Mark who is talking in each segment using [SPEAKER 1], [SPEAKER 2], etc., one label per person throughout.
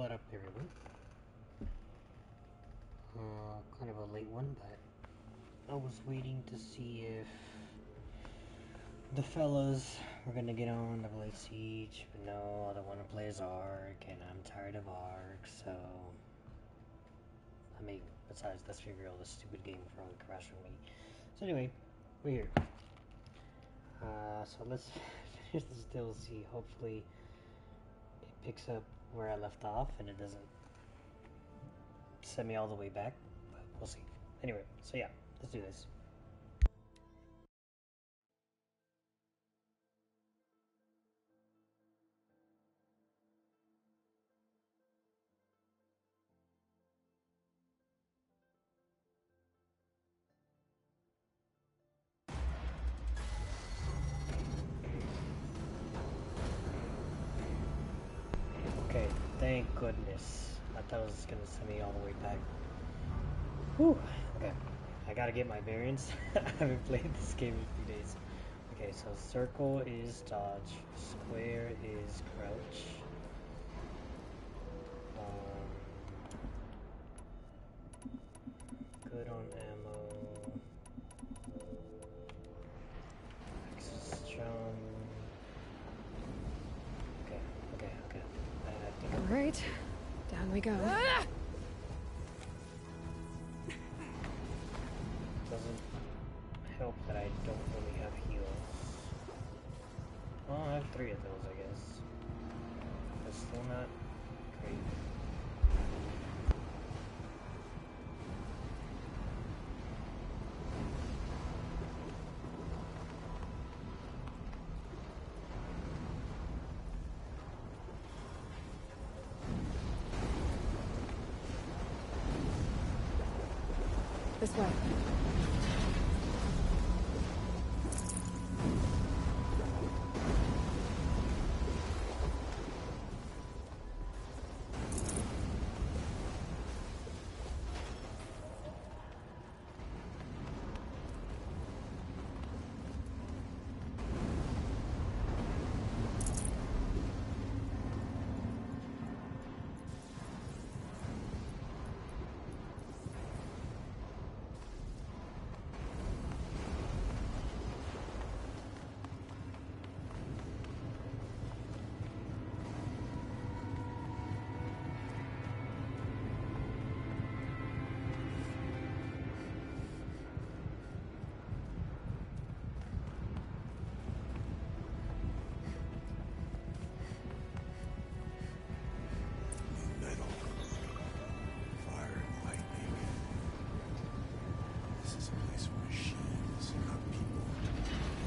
[SPEAKER 1] What up, everyone? Kind of a late one, but I was waiting to see if the fellas were gonna get on Level 8 Siege, but no, I don't want to play as Ark, and I'm tired of Ark, so... I mean, besides, let's be real, this stupid game will probably crash on me. So anyway, we're here. So let's finish this DLC. Hopefully it picks up where I left off and it doesn't send me all the way back, but we'll see. Anyway, so yeah, let's do this. Okay, thank goodness. I thought it was gonna send me all the way back. Whew, okay. I gotta get my variants. I haven't played this game in a few days. Okay, so circle is dodge, square is crouch. Good on ammo. X is strong. Okay.
[SPEAKER 2] Alright, down we go.
[SPEAKER 1] Doesn't help that I don't really have heals. Well, I have 3 of those, I guess. But still not great.
[SPEAKER 2] This way.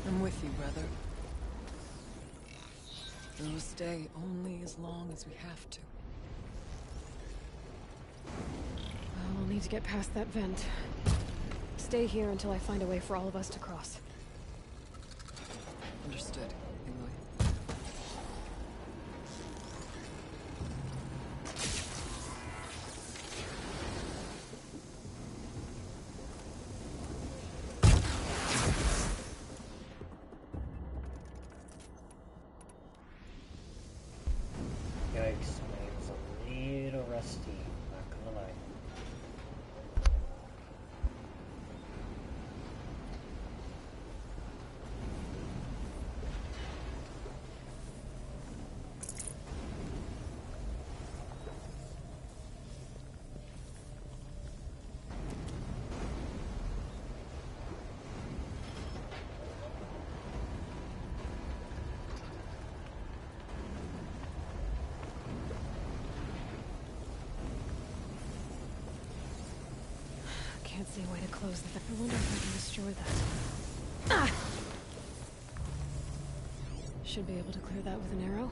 [SPEAKER 3] I'm with you, brother. We will stay only as long as we have to.
[SPEAKER 2] Well, I'll need to get past that vent. Stay here until I find a way for all of us to cross.
[SPEAKER 3] Understood, Aloy.
[SPEAKER 1] Yikes, my aim's a little rusty, not gonna lie.
[SPEAKER 2] Can't see a way to close that. I wonder if I can destroy that. Ah! Should be able to clear that with an arrow.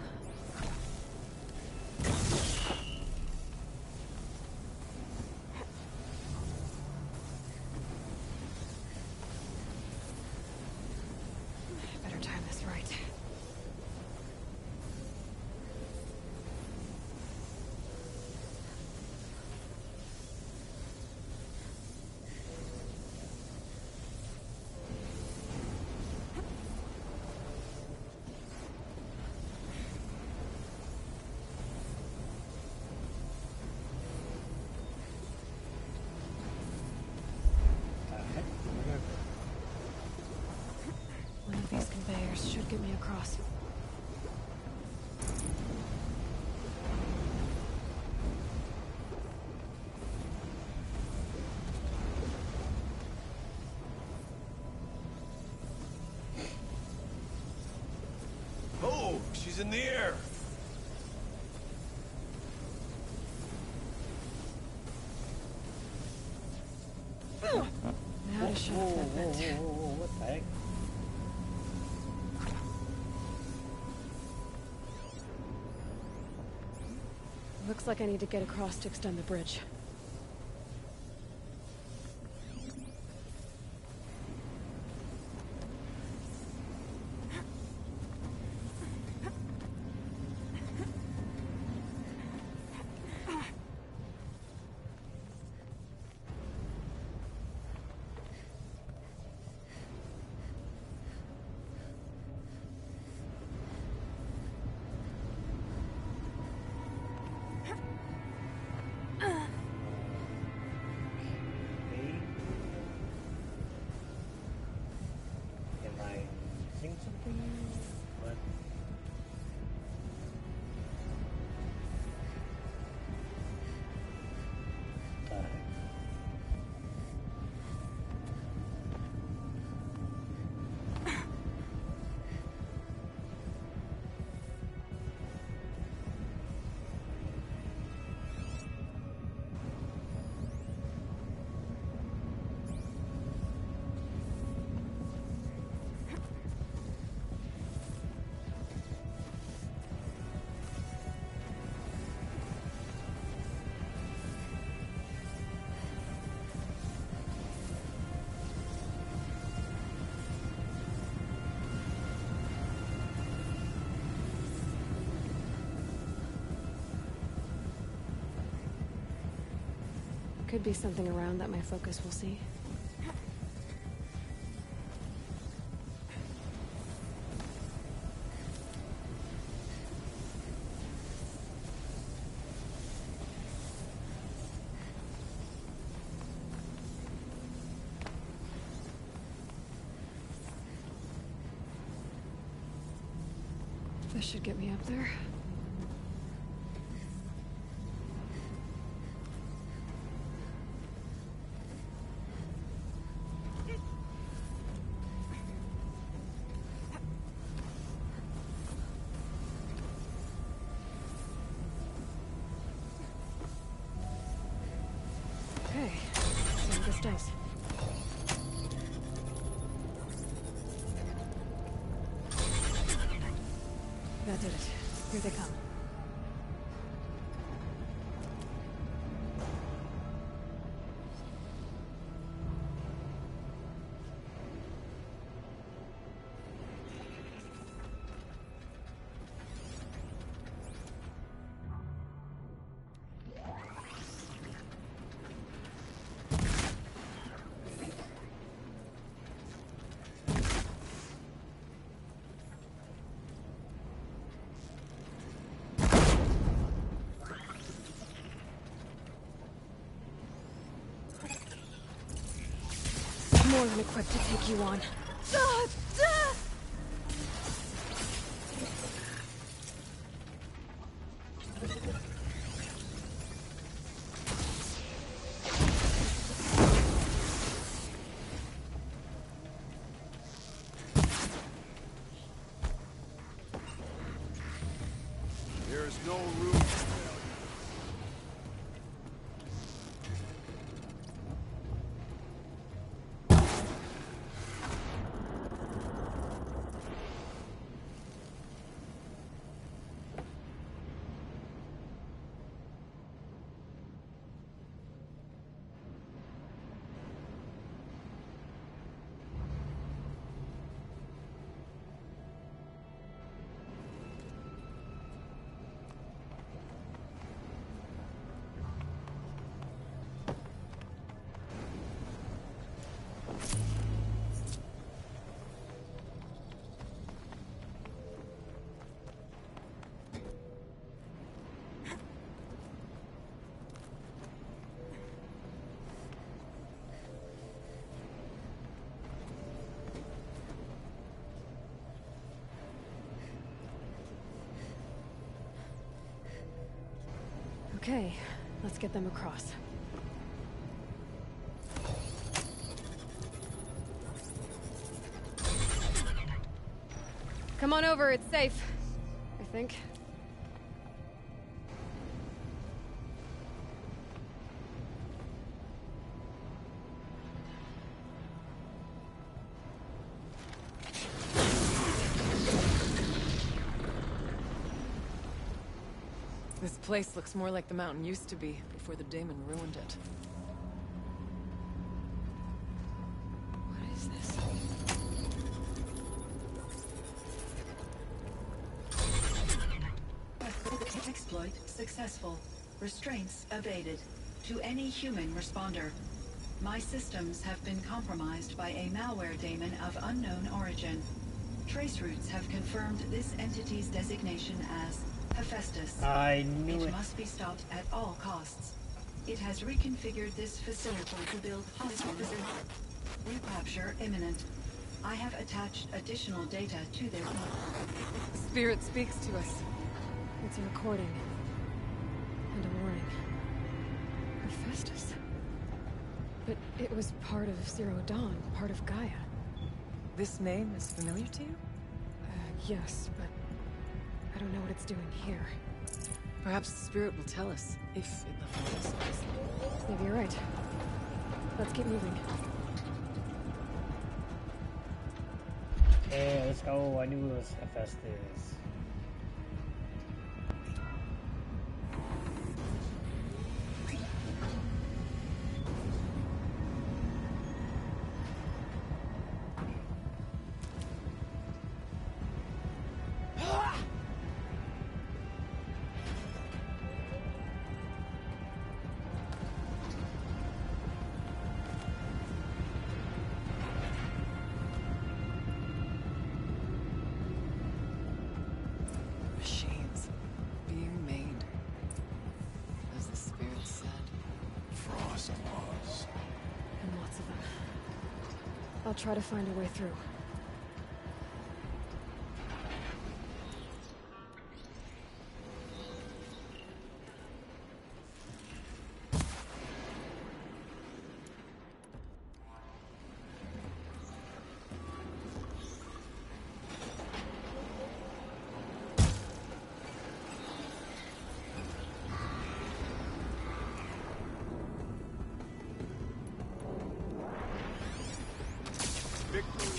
[SPEAKER 2] Better time this right. get me across.
[SPEAKER 4] Oh, she's in the air.
[SPEAKER 2] Now to shut that vent.
[SPEAKER 1] What the heck?
[SPEAKER 2] Looks like I need to get across to extend the bridge. Could be something around that my focus will see. This should get me up there. Okay, see what this does. That did it. Here they come. More than equipped to take you on.
[SPEAKER 4] There's no room for failure.
[SPEAKER 2] Okay, let's get them across. Come on over, it's safe. I think.
[SPEAKER 3] This place looks more like the mountain used to be, before the daemon ruined it.
[SPEAKER 2] What is this?
[SPEAKER 5] Exploit successful. Restraints evaded. To any human responder. My systems have been compromised by a malware daemon of unknown origin. Trace routes have confirmed this entity's designation as Hephaestus.
[SPEAKER 1] I knew it.
[SPEAKER 5] It must be stopped at all costs. It has reconfigured this facility to build hospitals. Recapture imminent. I have attached additional data to their
[SPEAKER 3] Spirit speaks to us.
[SPEAKER 2] It's a recording. And a warning. Hephaestus. But it was part of Zero Dawn, part of Gaia.
[SPEAKER 3] This name is familiar to you?
[SPEAKER 2] Yes, but I don't know what it's doing here.
[SPEAKER 3] Perhaps the spirit will tell us, if it left us.
[SPEAKER 2] Maybe you're right. Let's keep moving.
[SPEAKER 1] Yeah, let's go. I knew it was Hephaestus.
[SPEAKER 3] Machines being made, as the spirit said.
[SPEAKER 4] Frost laws.
[SPEAKER 2] And lots of them. I'll try to find a way through.
[SPEAKER 4] Victory.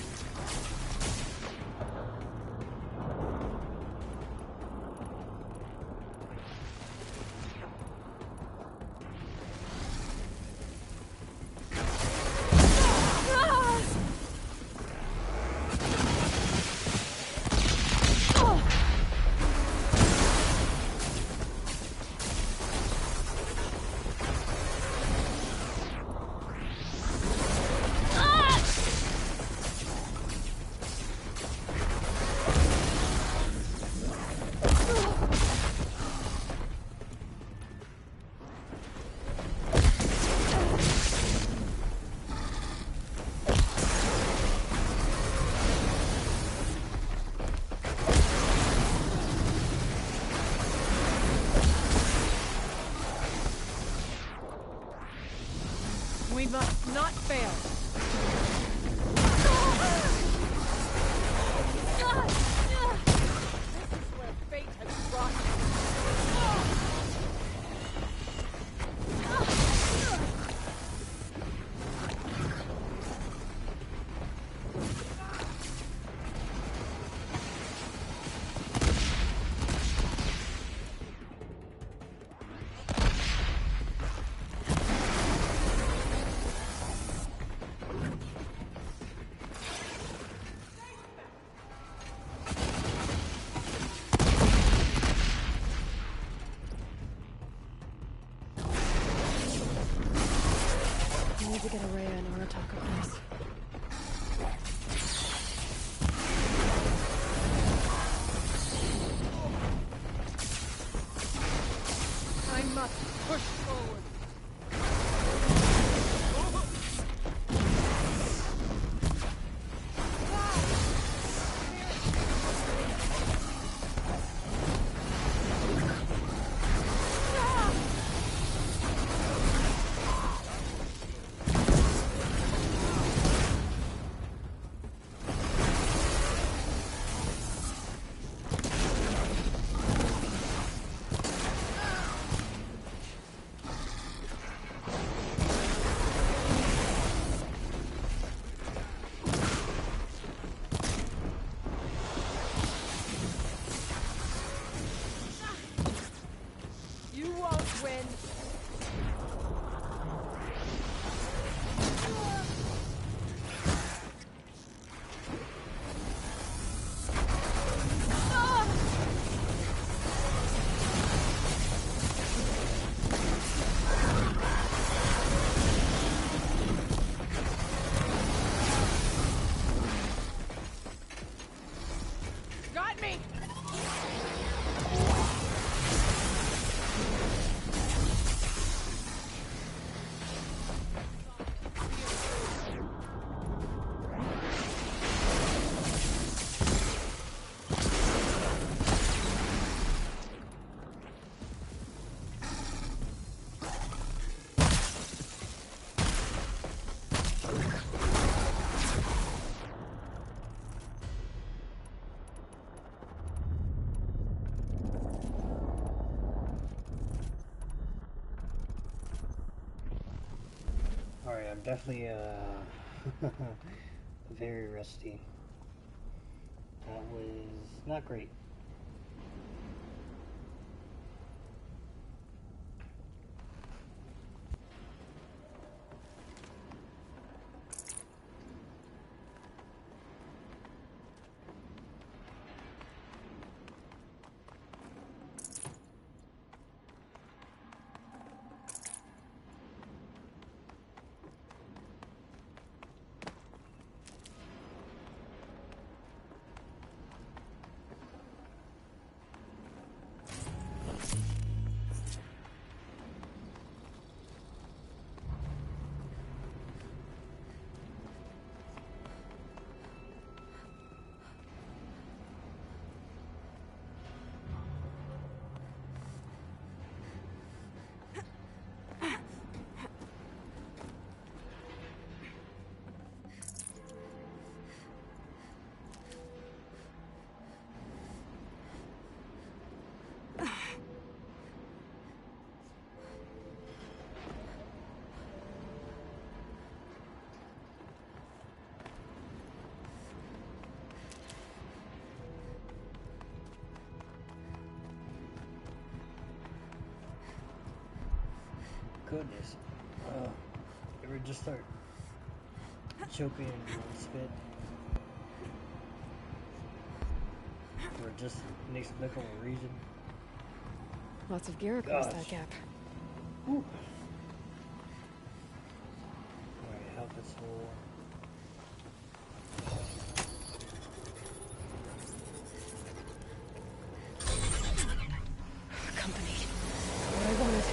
[SPEAKER 3] We must not fail. This is where fate has brought us.
[SPEAKER 2] I need to get Araya and Aratak across.
[SPEAKER 3] I must push forward.
[SPEAKER 2] win.
[SPEAKER 3] Got me!
[SPEAKER 1] Alright, I'm definitely very rusty. That was not great. Goodness. Ever just start choking in one spit? Or just inexplicable reason?
[SPEAKER 2] Lots of gear across that
[SPEAKER 1] Gosh.
[SPEAKER 2] gap.
[SPEAKER 1] Whew. Alright, help us all.
[SPEAKER 2] Company. What I wanted.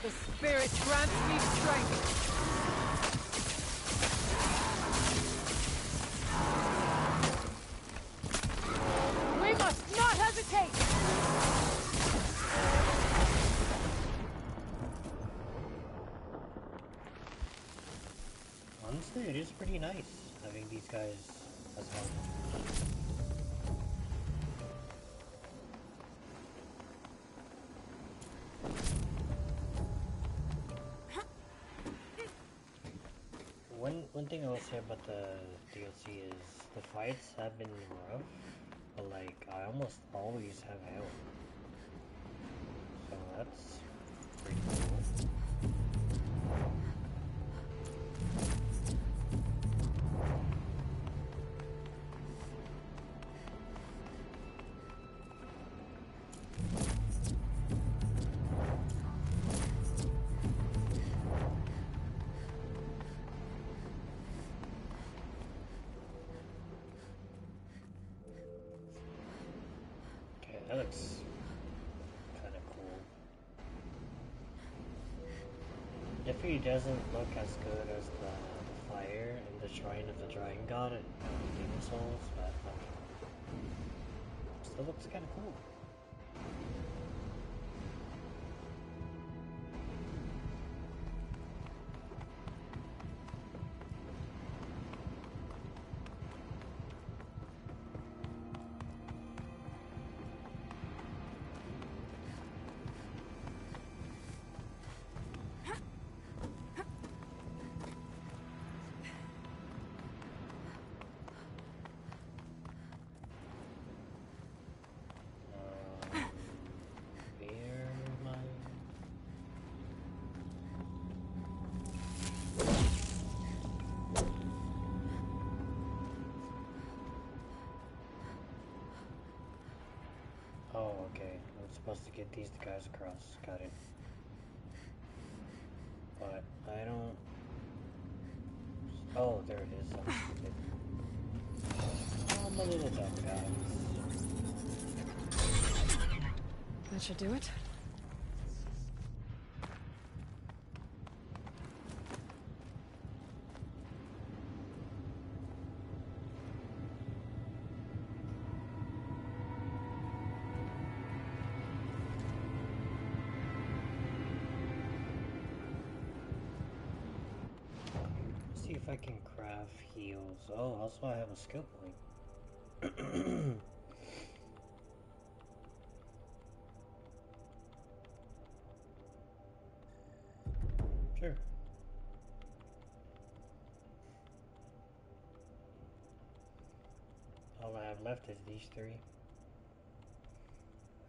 [SPEAKER 3] The spirit grants me strength. We must not hesitate!
[SPEAKER 1] Honestly, it is pretty nice having these guys as help. One thing I will say about the DLC is the fights have been rough, but like I almost always have health, so that's pretty cool. That looks kind of cool. Definitely doesn't look as good as the fire in the Shrine of the Dragon God and Demon Souls, but still looks kind of cool. Oh, okay. I'm supposed to get these guys across. Got it. But I don't... Oh, there it is. I'm stupid. Oh, my little dumb guys.
[SPEAKER 2] That should do it.
[SPEAKER 1] See if I can craft heals. Oh, also I have a skill point. Sure. All I have left is these three.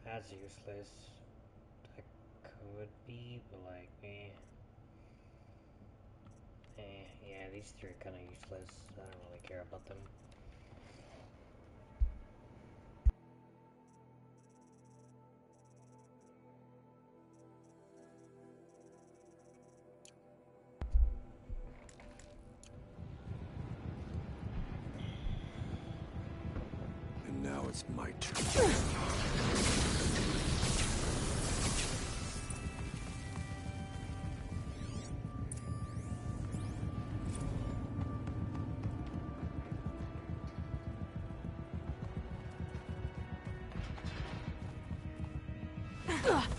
[SPEAKER 1] That's useless. That could be, but like, yeah, these three are kind of useless. I don't really care about them.
[SPEAKER 4] And now it's my turn.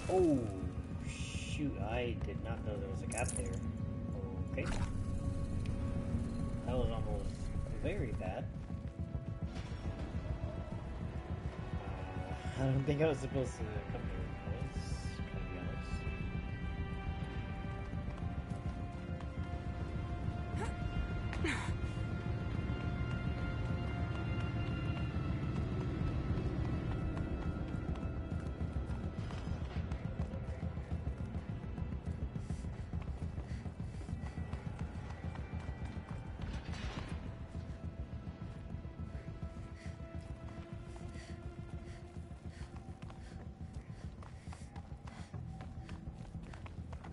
[SPEAKER 1] Oh, shoot, I did not know there was a gap there. Okay. That was almost very bad. I don't think I was supposed to come here. I was gonna be honest.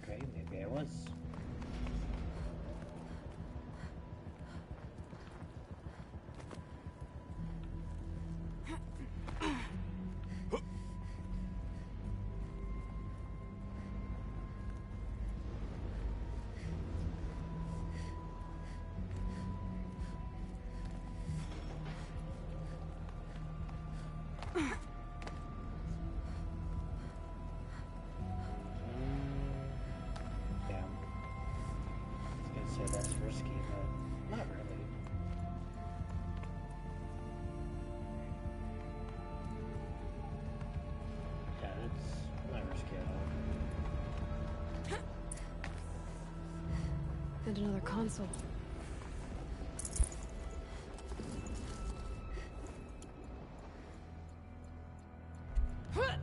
[SPEAKER 1] Okay, maybe I was. So that's risky, but not really. Yeah, it's not risky at all.
[SPEAKER 2] And another console.
[SPEAKER 1] Alright.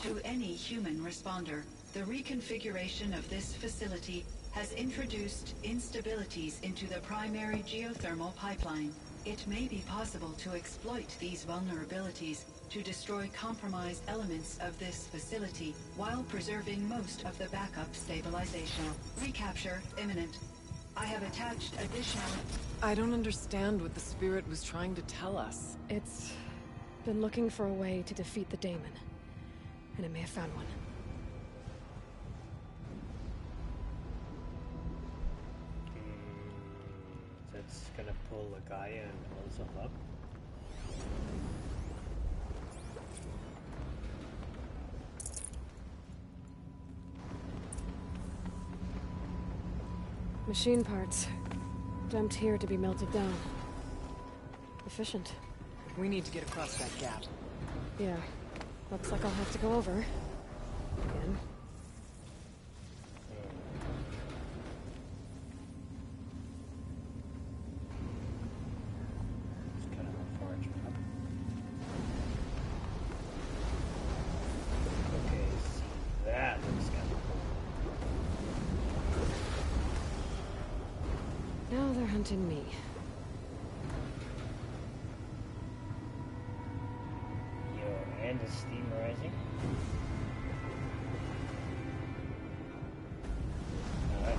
[SPEAKER 5] To any human responder, the reconfiguration of this facility has introduced instabilities into the primary geothermal pipeline. It may be possible to exploit these vulnerabilities to destroy compromised elements of this facility while preserving most of the backup stabilization. Recapture imminent. I have attached additional...
[SPEAKER 3] I don't understand what the spirit was trying to tell us.
[SPEAKER 2] It's been looking for a way to defeat the daemon, and it may have found one.
[SPEAKER 1] So it's gonna pull a guy and also up.
[SPEAKER 2] Machine parts. Dumped here to be melted down. Efficient.
[SPEAKER 3] We need to get across that gap.
[SPEAKER 2] Yeah. Looks like I'll have to go over. Again.
[SPEAKER 1] It's kind of a far jump. Okay, see, that looks kind of cool.
[SPEAKER 2] Now they're hunting me.
[SPEAKER 1] Yo, and the steam rising. Alright.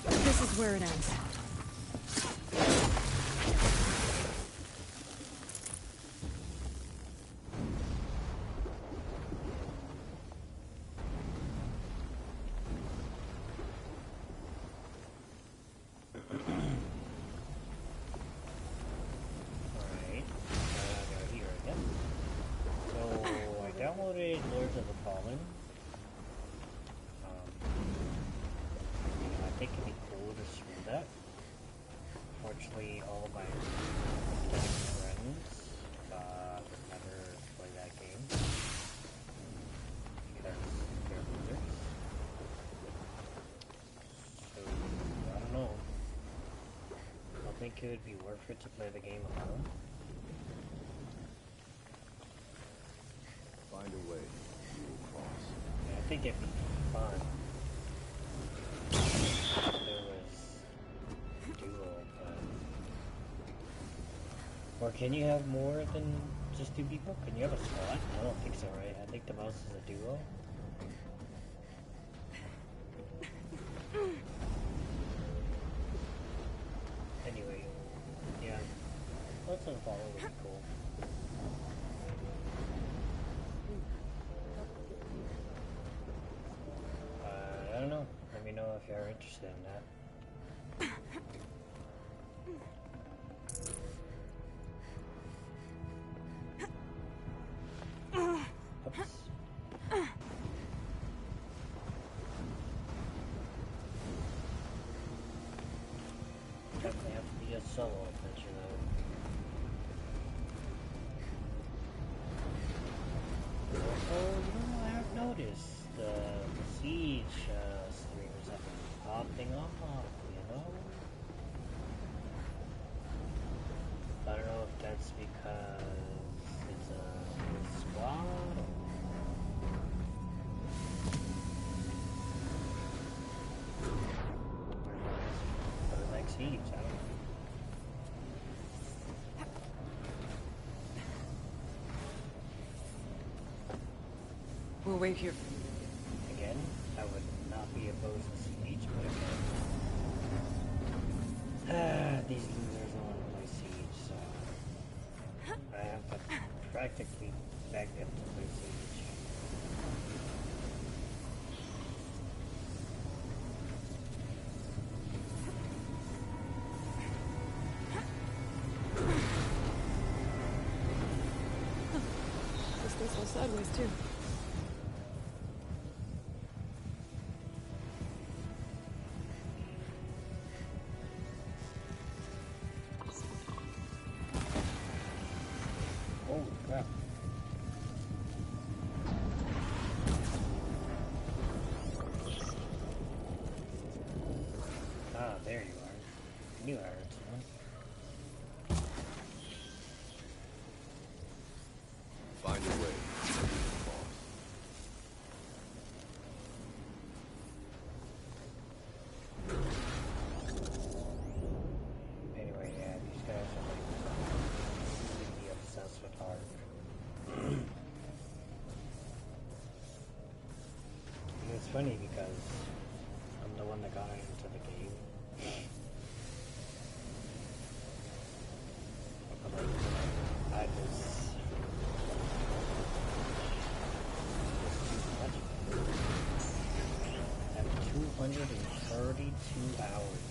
[SPEAKER 2] This is where it ends.
[SPEAKER 1] Alright. They're here again. So, I downloaded Lords of the Fallen. I think it'd be cool to stream that. Unfortunately, all of my friends would never play that game because they're losers. So, I don't know. I don't think it would be worth it to play the game alone.
[SPEAKER 4] Find a way. You will cross.
[SPEAKER 1] Yeah, I think it'd be fun. There was duo, but... Or can you have more than just two people? Can you have a squad? I don't think so, right? I think the most is a duo. Anyway, yeah. Let's unfollow would be cool. I don't know. Let me know if you're interested in that. Oops. Definitely have to be a solo adventure though. Also, I have noticed the Siege streamers have been popping off, you know? I don't know if that's because it's a squad or like Siege, I don't know.
[SPEAKER 3] We'll wait here.
[SPEAKER 1] Again, I would not be opposed to Siege, but again. These losers don't want to play Siege, so I have to practically beg them to play Siege.
[SPEAKER 2] This thing's all sideways, too.
[SPEAKER 1] Holy crap. Ah, there you are. I knew I heard someone.
[SPEAKER 4] Find a way. You will cross.
[SPEAKER 1] funny because I'm the one that got into the game. But like, I just I have 232 hours.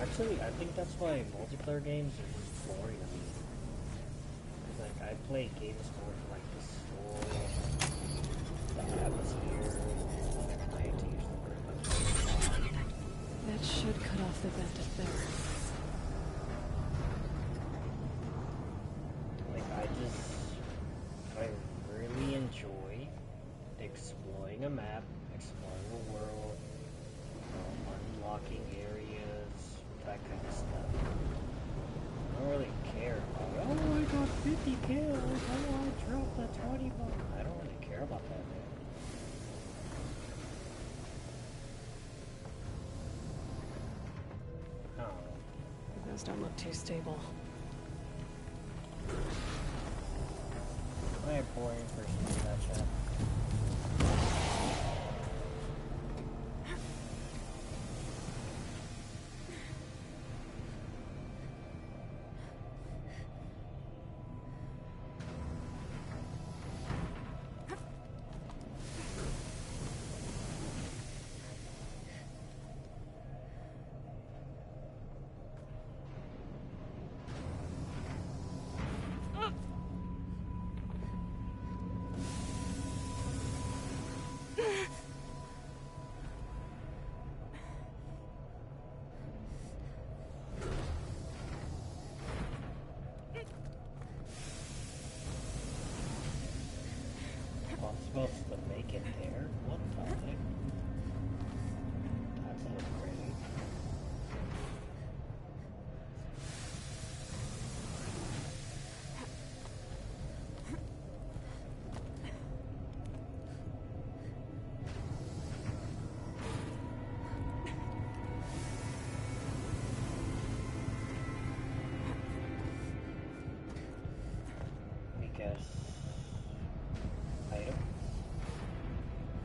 [SPEAKER 1] Actually, I think that's why multiplayer games are just boring to me. Cause like I play games more for like the story, the atmosphere. I hate to use the word, but
[SPEAKER 2] That should cut off the vent up there.
[SPEAKER 1] like I really enjoy exploring a map, exploring a world, unlocking areas, that kind of stuff. I don't really care about, oh, I got 50 kills, oh, I dropped the 20 bomb. I don't really care about that, man. Oh.
[SPEAKER 2] Those don't look too stable.
[SPEAKER 1] Am I a boring person in that chat? I'm supposed to make it there? What the heck? That's not great. Let me guess. Item?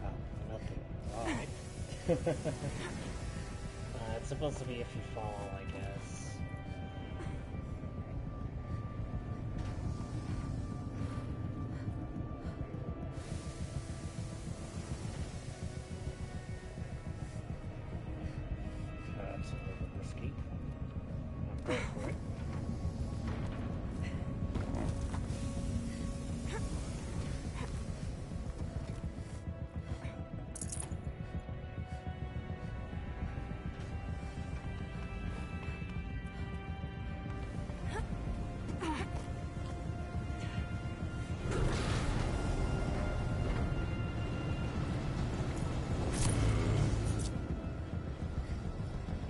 [SPEAKER 1] Oh, nothing. Alright. It's supposed to be if you fall, I guess. That's a little bit risky. I'm going for it.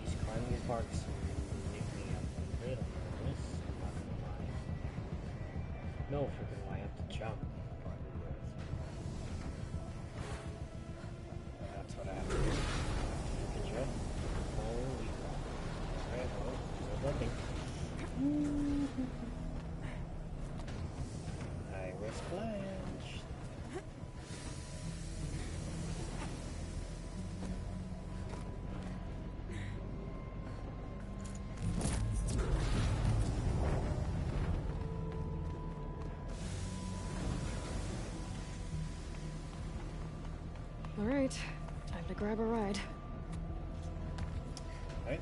[SPEAKER 1] These climbing parts make me a little nervous, I'm not gonna lie. No freaking way, I have to jump. That's what I have to do. Freaking jump. Holy crap. Alright, well, we're looking. I was splashed.
[SPEAKER 2] All right, time to grab a ride.
[SPEAKER 1] Right?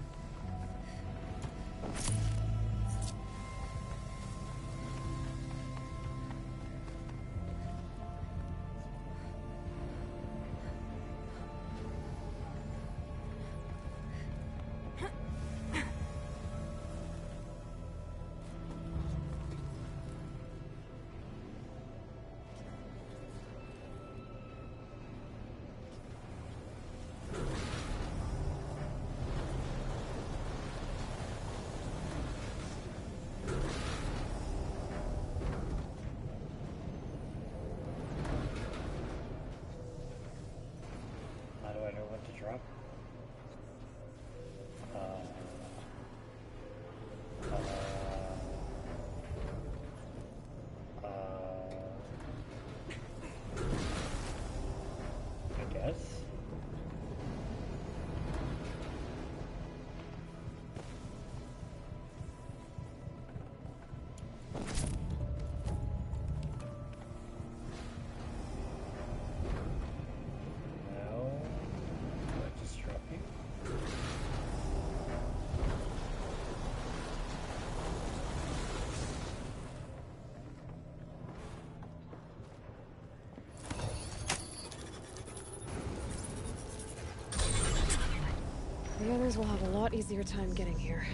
[SPEAKER 2] The others will have a lot easier time getting here.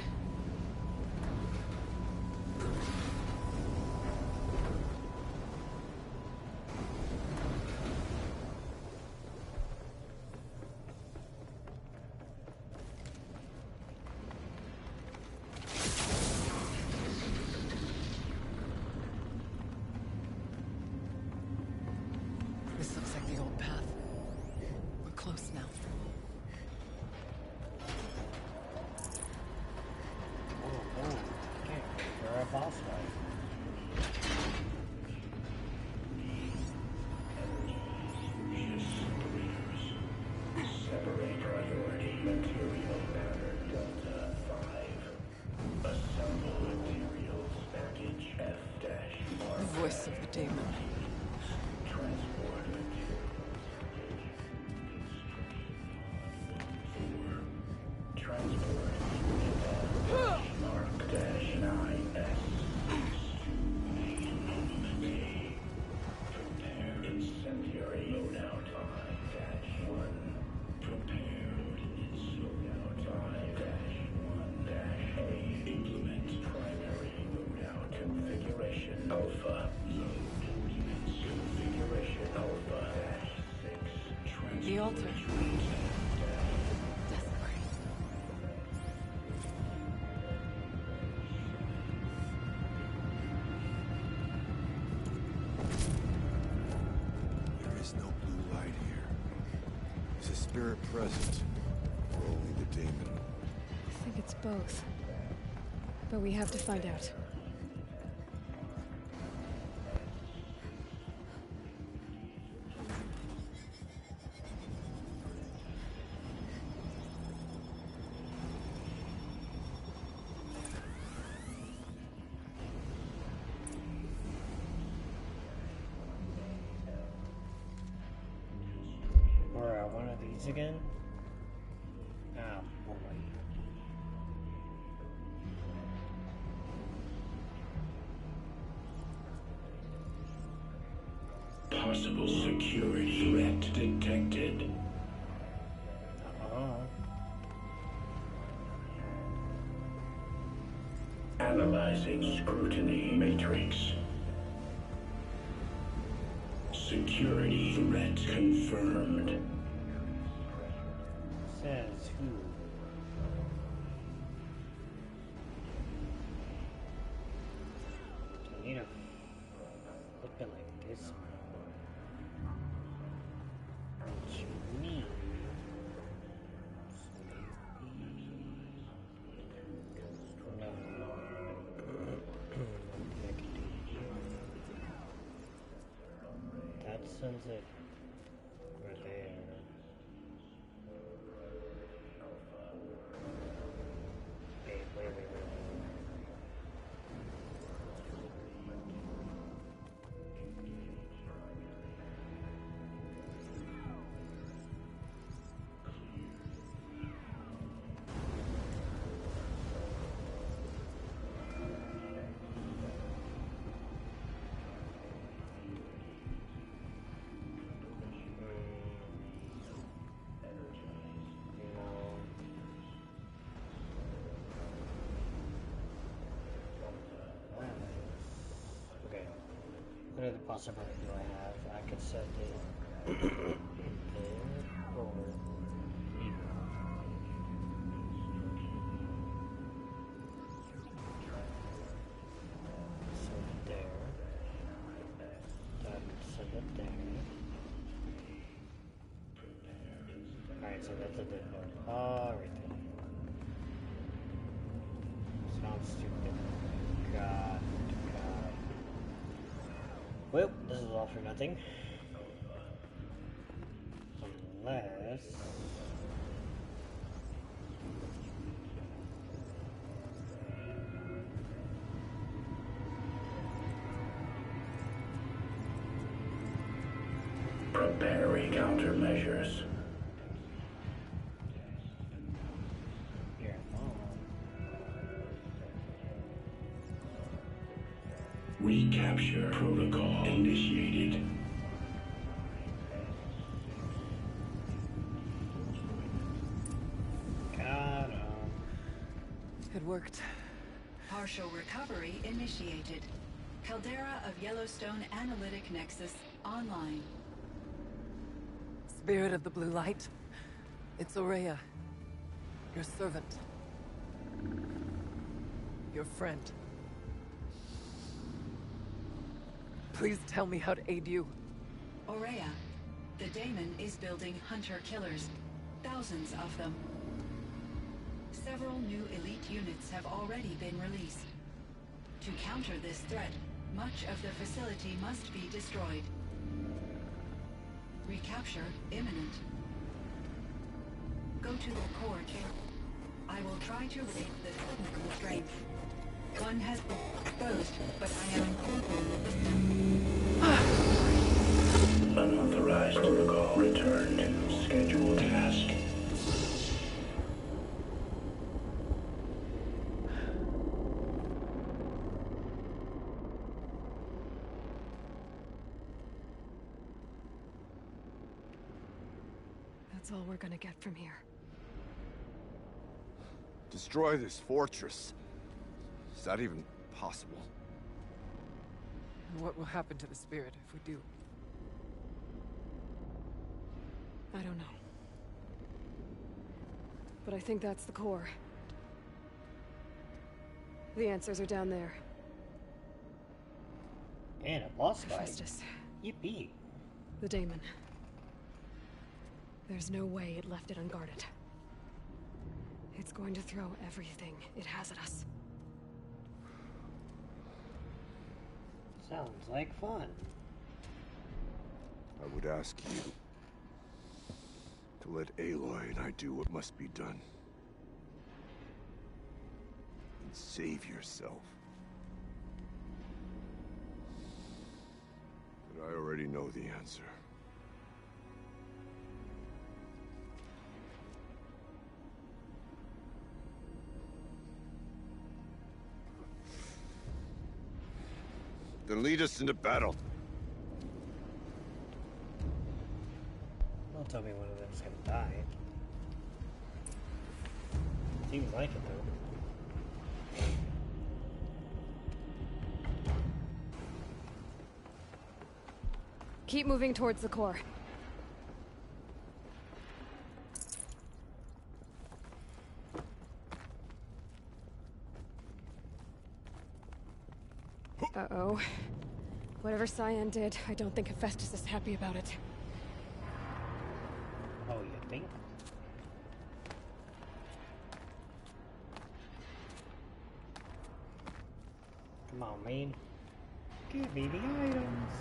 [SPEAKER 3] This looks like the old path. We're close now.
[SPEAKER 1] Okay, we're a boss fight.
[SPEAKER 6] Separate priority material matter Delta 5. Assemble materials package F-1.
[SPEAKER 3] The voice of the demon.
[SPEAKER 6] Transport materials. Transport Mark dash 9S. Prepare incendiary loadout I-1. Prepare loadout I-1-A. Implement primary loadout configuration alpha. Configuration alpha-6.
[SPEAKER 3] The altar. Desperate.
[SPEAKER 4] There is no blue light here. Is a spirit present? Or only the demon?
[SPEAKER 2] I think it's both. But we have to find out.
[SPEAKER 1] Or one of these again? Oh, boy.
[SPEAKER 6] Possible security threat detected. Analyzing scrutiny matrix. Security threat confirmed.
[SPEAKER 1] Says who? I need to flip it like this. Which means that sends it right there. Wait. Okay. What other possibility do I have? I could set it there or here. Set it there. That set it there. Alright, so that's a dead one. Alright then. Sounds stupid. God. Well, this is all for nothing. Unless...
[SPEAKER 6] Preparing countermeasures.
[SPEAKER 1] Here,
[SPEAKER 6] Recapture protocol initiated.
[SPEAKER 1] God
[SPEAKER 3] It worked.
[SPEAKER 5] Partial recovery initiated. Caldera of Yellowstone Analytic Nexus online.
[SPEAKER 3] Spirit of the Blue Light. It's Aurea. Your servant. Your friend. Please tell me how to aid you.
[SPEAKER 5] Aurea, the daemon is building hunter-killers. Thousands of them. Several new elite units have already been released. To counter this threat, much of the facility must be destroyed. Recapture imminent. Go to the core chamber. I will try to raise the technical strength. One has been exposed, but I am
[SPEAKER 6] Unauthorized protocol. Return to scheduled task.
[SPEAKER 2] That's all we're gonna get from here.
[SPEAKER 4] Destroy this fortress. Is that even possible?
[SPEAKER 3] And what will happen to the spirit if we do?
[SPEAKER 2] I don't know. But I think that's the core. The answers are down there.
[SPEAKER 1] And a boss fight.
[SPEAKER 2] Hephaestus.
[SPEAKER 1] Yippee.
[SPEAKER 2] The daemon. There's no way it left it unguarded. It's going to throw everything it has at us.
[SPEAKER 1] Sounds like fun.
[SPEAKER 4] I would ask you to let Aloy and I do what must be done. And save yourself. But I already know the answer. Then lead us into battle.
[SPEAKER 1] Don't tell me one of them's gonna die. Seems like it though.
[SPEAKER 2] Keep moving towards the core. Uh-oh. Whatever Cyan did, I don't think Hephaestus is happy about it.
[SPEAKER 1] Oh, you think? Come on, man. Give me the items.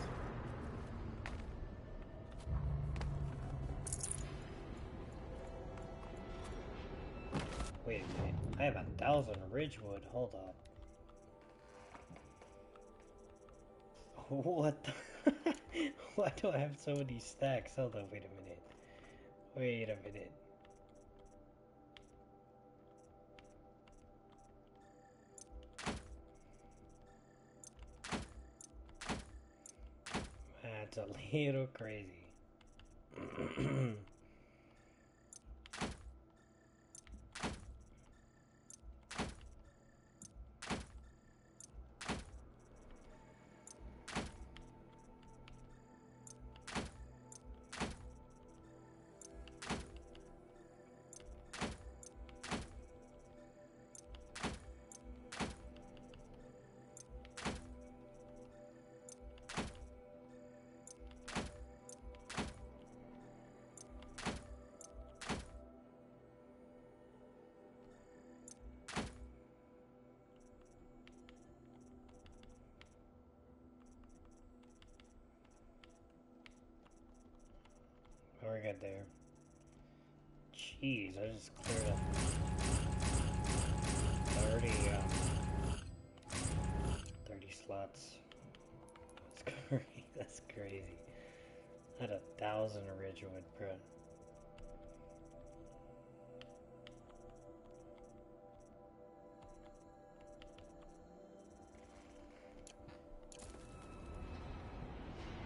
[SPEAKER 1] Wait a minute. I have 1,000 Ridgewood. Hold up. What the? Why do I have so many stacks? Hold on, wait a minute. Wait a minute. That's a little crazy. We're good there. Jeez, I just cleared up 30 slots. That's crazy. I had 1,000 Ridgewood, bro.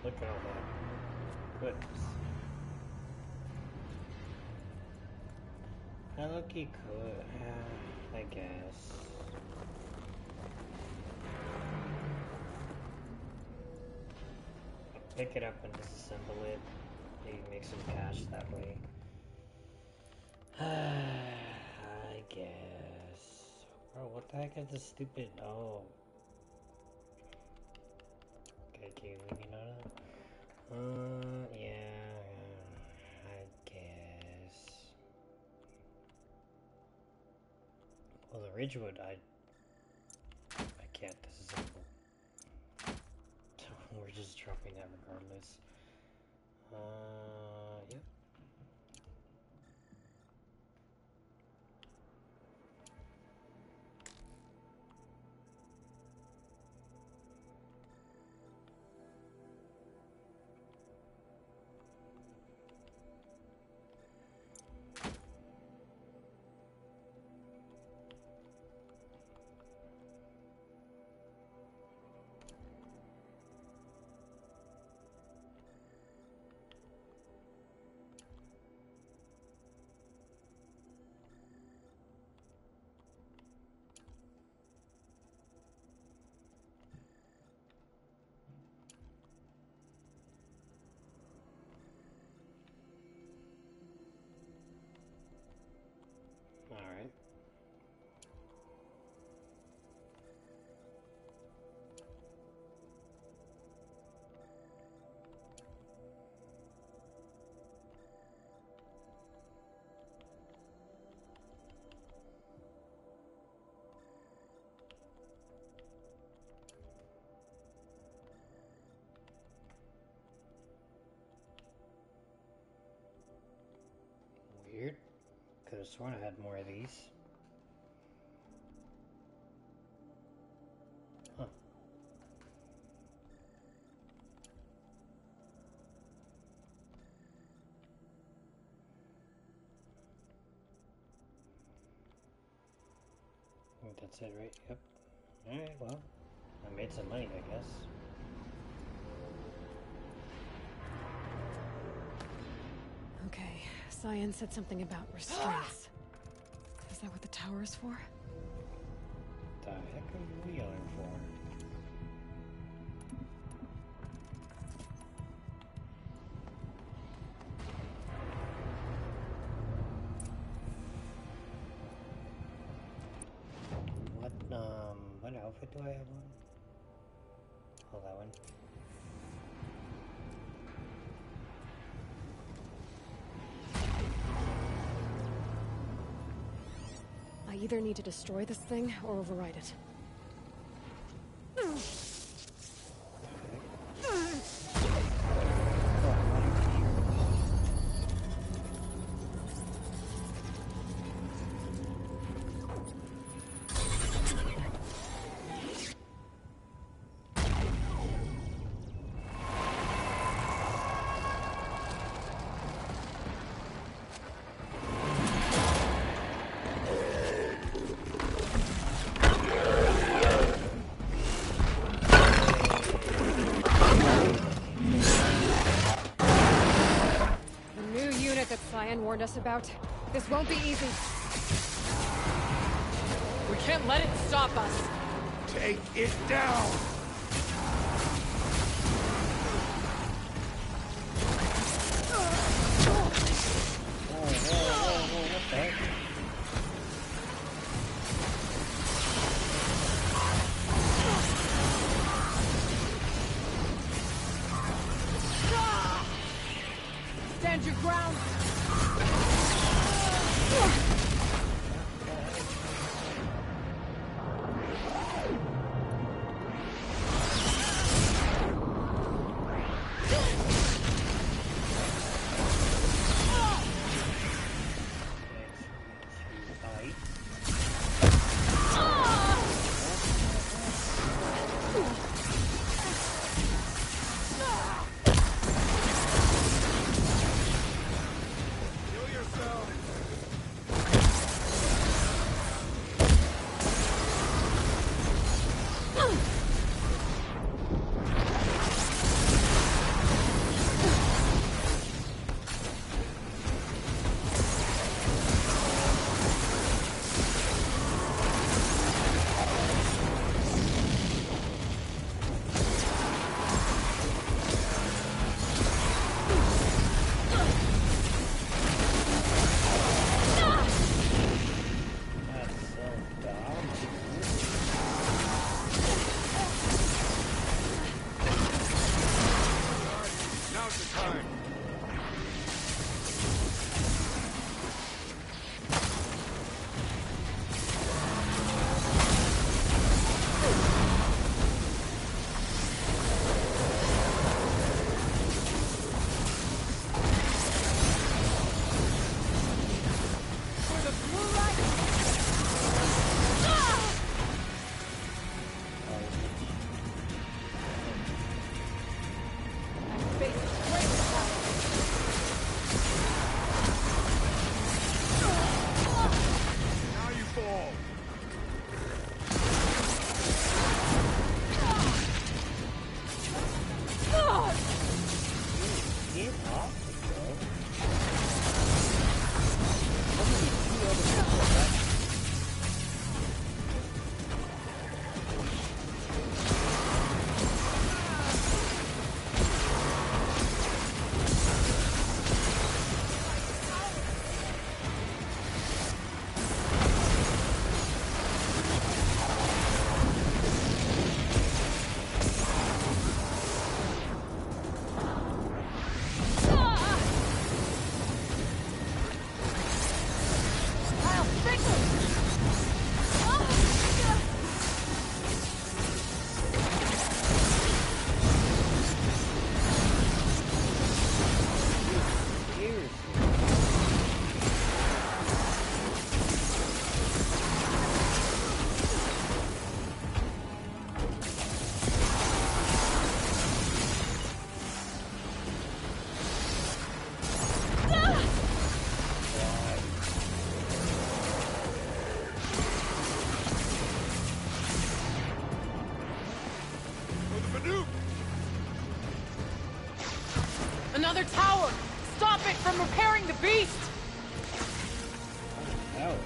[SPEAKER 1] Look at all that goodness. I look, you could, I guess. pick it up and disassemble it. Maybe make some cash that way. I guess. Bro, what the heck is this stupid? Oh. Okay, can you leave me now? Yeah. I guess. Well, the Ridgewood, I can't disassemble. We're just dropping that regardless. Yep. Alright. Weird. Could have sworn I had more of these. Huh. I think that's it, right? Yep. Alright, well, I made some money, I guess.
[SPEAKER 2] Okay, Cyan said something about restraints. Is that what the tower is for?
[SPEAKER 1] The heck are we yelling for? What outfit do I have on? Oh, that one.
[SPEAKER 2] I either need to destroy this thing or override it. Warned us about. This won't be easy.
[SPEAKER 3] We can't let it stop us.
[SPEAKER 4] Take it down!
[SPEAKER 1] What the heck?
[SPEAKER 3] Stand your ground. Another tower! Stop it from repairing the beast!
[SPEAKER 1] Oh.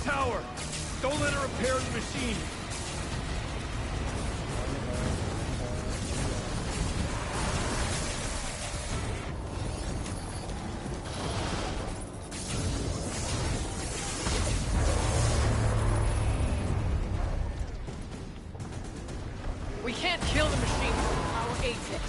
[SPEAKER 4] Tower! Don't let her repair the machine!
[SPEAKER 3] We can't kill the machine. Our aids it.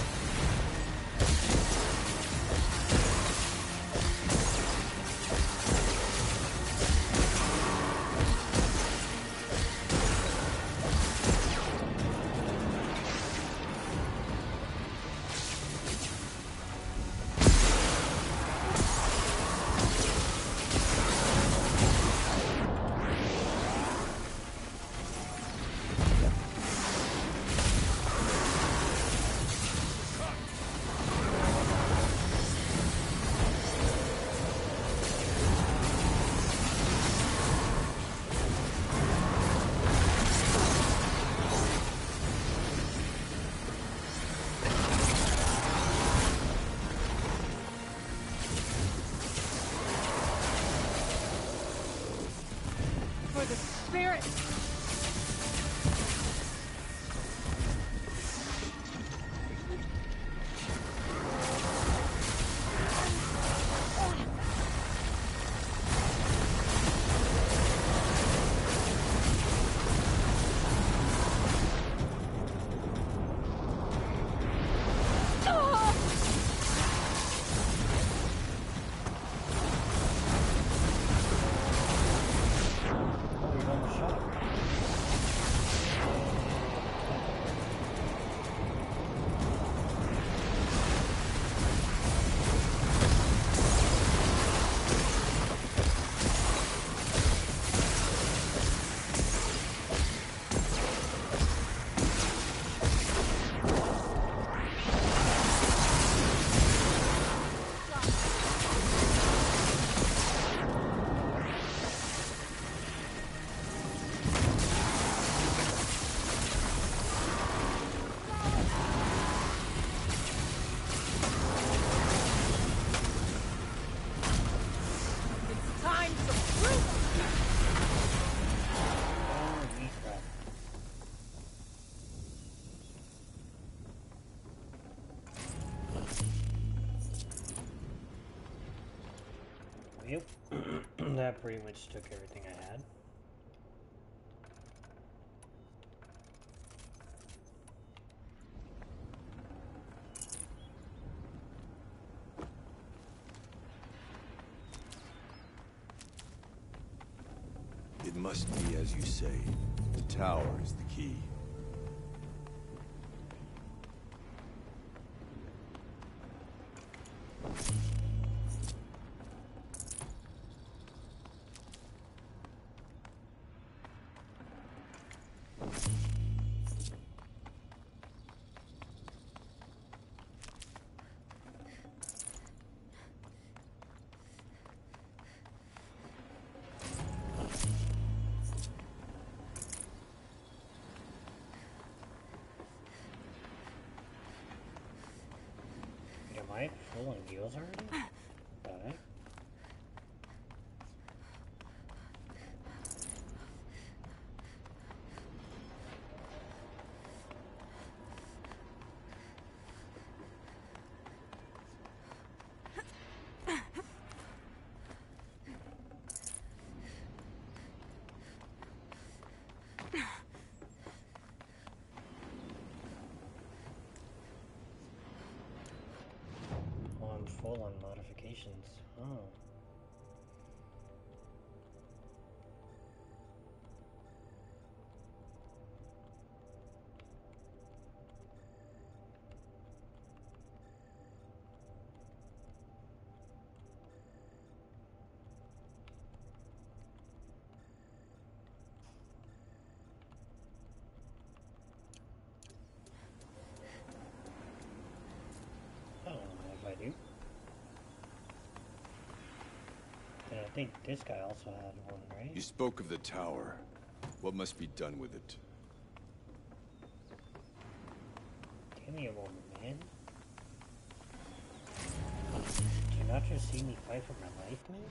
[SPEAKER 3] For the spirit!
[SPEAKER 1] Yep. That pretty much took everything I had.
[SPEAKER 4] must be as you say. The tower is the key.
[SPEAKER 1] Am I full on heals already? Alright. Oh, I'm full on modifications. Oh. I don't know if I do. And I think this guy also had one, right?
[SPEAKER 4] You spoke of the tower. What must be done with it?
[SPEAKER 1] Give me a moment, man. Do you not just see me fight for my life, man?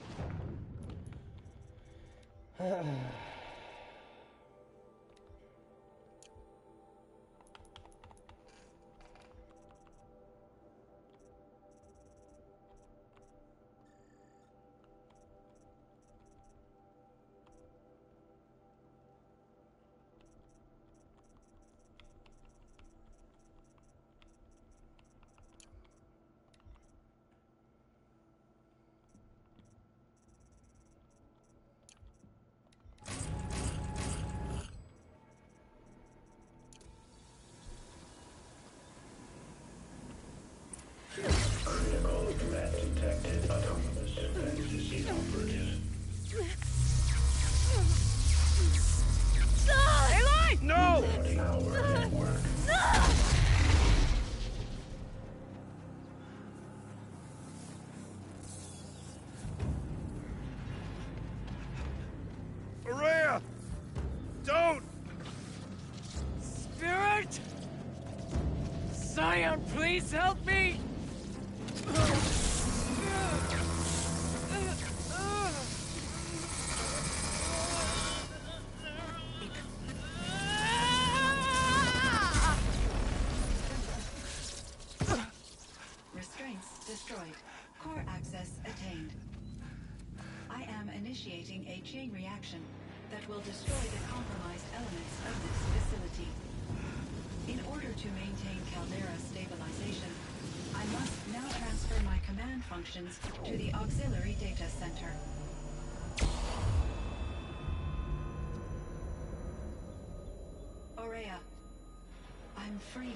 [SPEAKER 6] Critical threat detected. Autonomous defense is inoperative.
[SPEAKER 3] Aloy!
[SPEAKER 4] No!
[SPEAKER 6] 40-hour network.
[SPEAKER 4] Araya! Don't!
[SPEAKER 3] Spirit! Scion, please help me!
[SPEAKER 5] Restraints destroyed. Core access attained. I am initiating a chain reaction that will destroy the compromised elements of this facility. In order to maintain Caldera stabilization, I must now transfer my command functions to the auxiliary data center. Aurea, I'm free.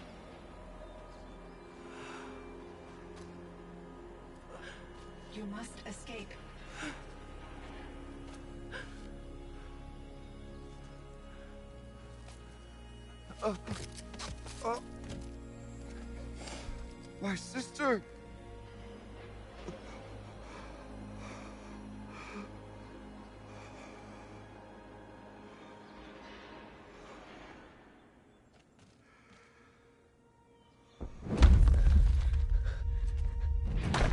[SPEAKER 5] You must escape.
[SPEAKER 4] My sister!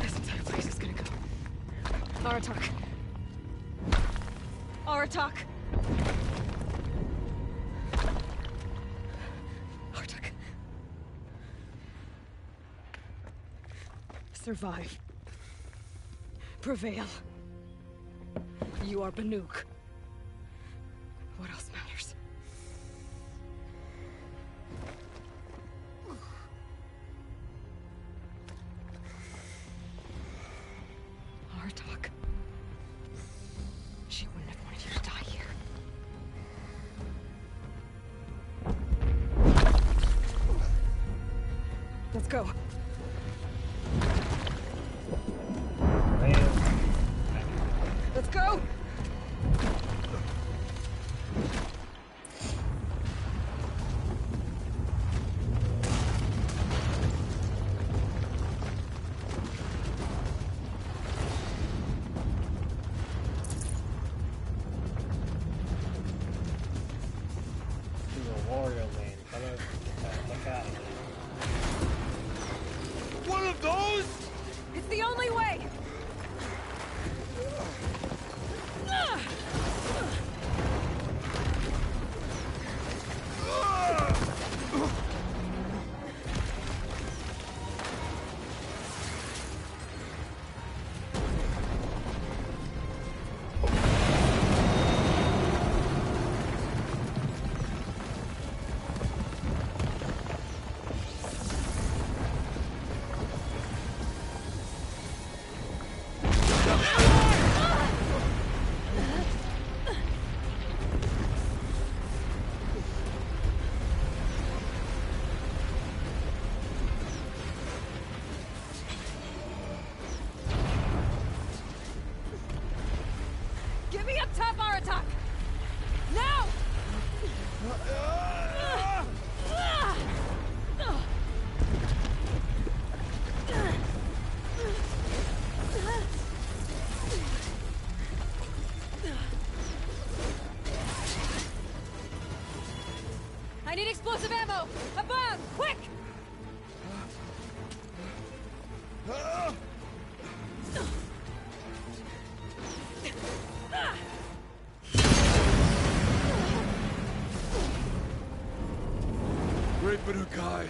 [SPEAKER 2] This entire place is gonna go. Aratak. Aratak. Aratak. Survive. Prevail. You are Banuk. What else matters? Artok. She wouldn't have wanted you to die here. Let's go. Let's go!
[SPEAKER 4] One of those?
[SPEAKER 2] It's the only way! Get me up top, Aratak! Now! I need explosive ammo! Above! Quick!
[SPEAKER 4] Great Banukai.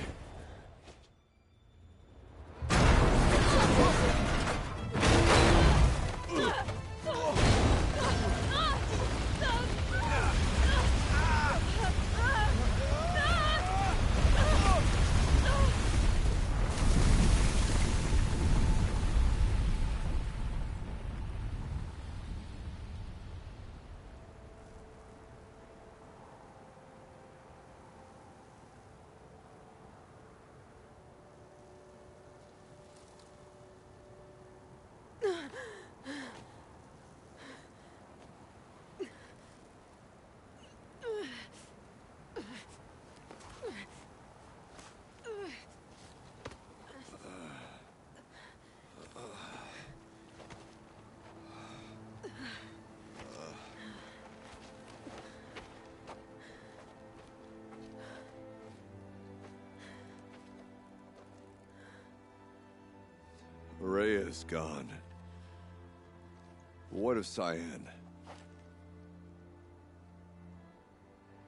[SPEAKER 4] Rhea's gone. What of Cyan?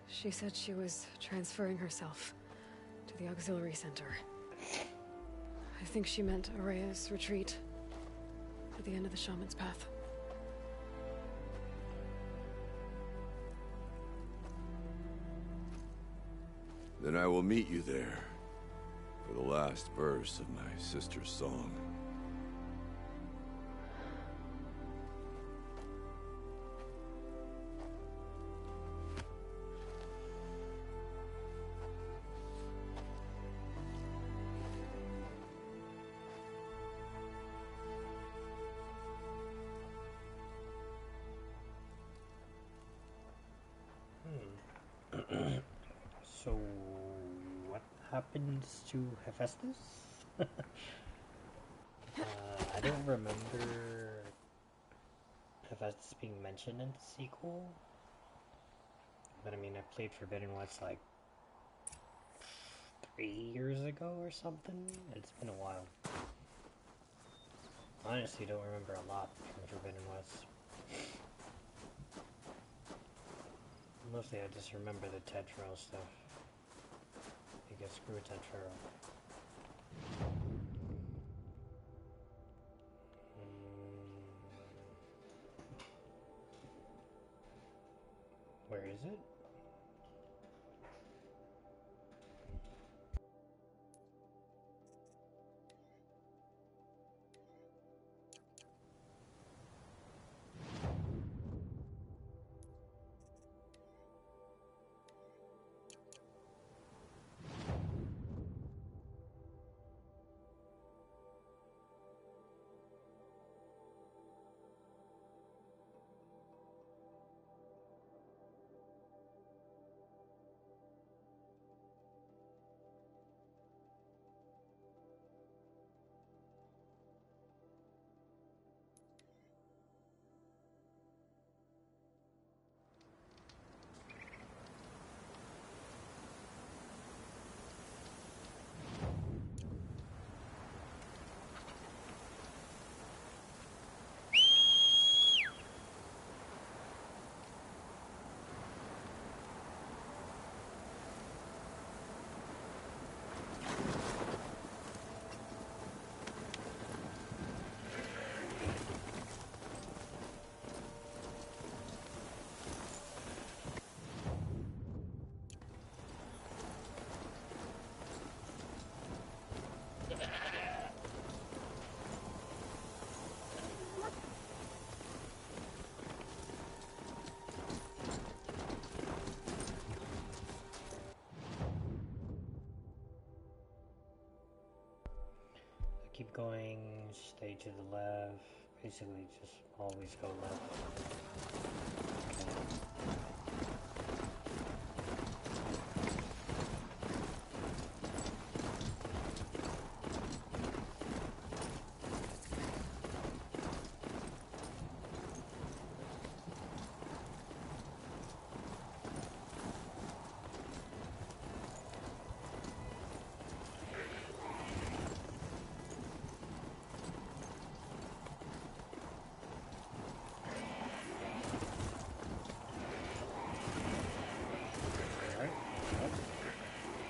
[SPEAKER 2] She said she was transferring herself to the auxiliary center. I think she meant Araya's retreat at the end of the Shaman's Path.
[SPEAKER 4] Then I will meet you there for the last verse of my sister's song.
[SPEAKER 1] So, what happens to Hephaestus? I don't remember Hephaestus being mentioned in the sequel. But I mean, I played Forbidden West like 3 years ago or something. It's been a while. Honestly, don't remember a lot from Forbidden West. Mostly I just remember the Tetrao stuff. Because screw Tetrao. Where is it? keep going, stay to the left. Basically, just always go left.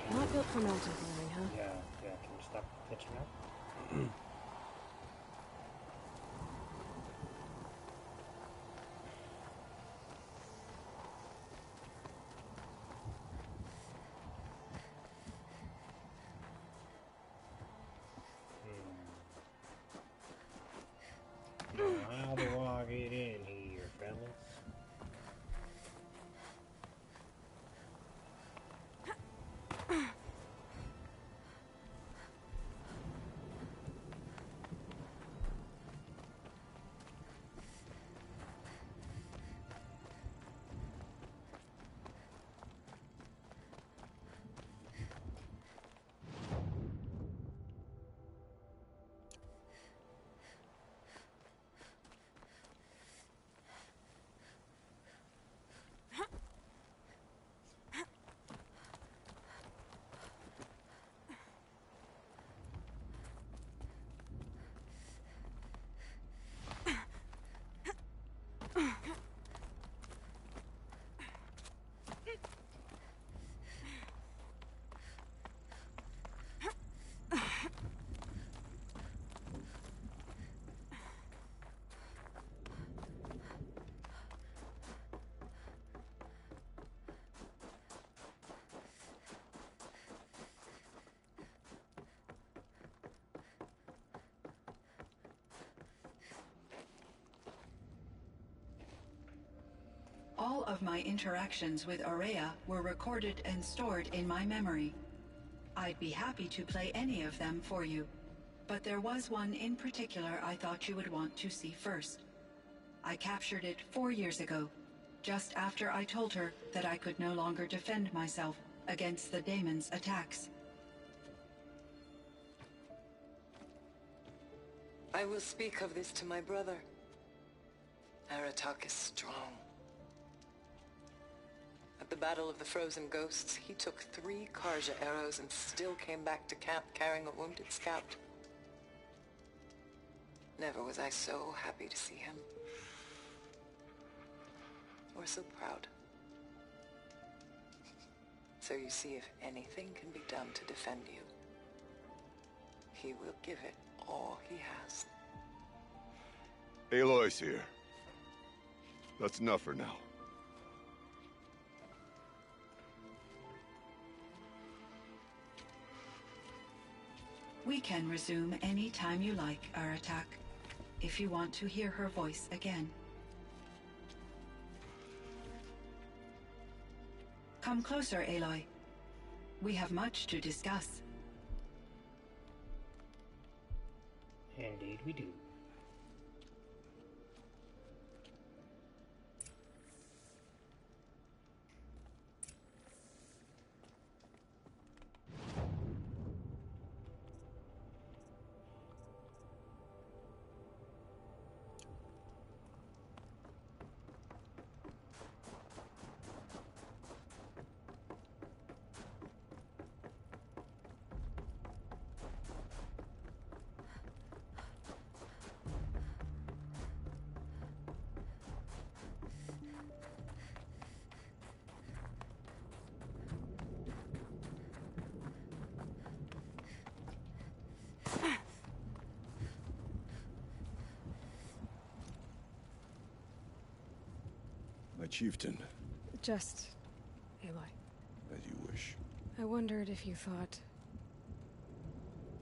[SPEAKER 2] Not built for mountain climbing, huh?
[SPEAKER 1] Yeah, yeah. Can you stop pitching up? How do I get in here, fellas?
[SPEAKER 5] All of my interactions with Aurea were recorded and stored in my memory. I'd be happy to play any of them for you, but there was one in particular I thought you would want to see first. I captured it 4 years ago, just after I told her that I could no longer defend myself against the daemon's attacks.
[SPEAKER 7] I will speak of this to my brother. Aratak is strong. At the Battle of the Frozen Ghosts, he took 3 Karja arrows and still came back to camp carrying a wounded scout. Never was I so happy to see him. Or so proud. So you see, if anything can be done to defend you, he will give it all he has.
[SPEAKER 4] Aloy's here. That's enough for now.
[SPEAKER 5] We can resume any time you like, Aratak, if you want to hear her voice again. Come closer, Aloy. We have much to discuss.
[SPEAKER 1] Indeed we do.
[SPEAKER 4] My chieftain,
[SPEAKER 2] Just... Aloy.
[SPEAKER 4] as you wish.
[SPEAKER 2] I wondered if you thought...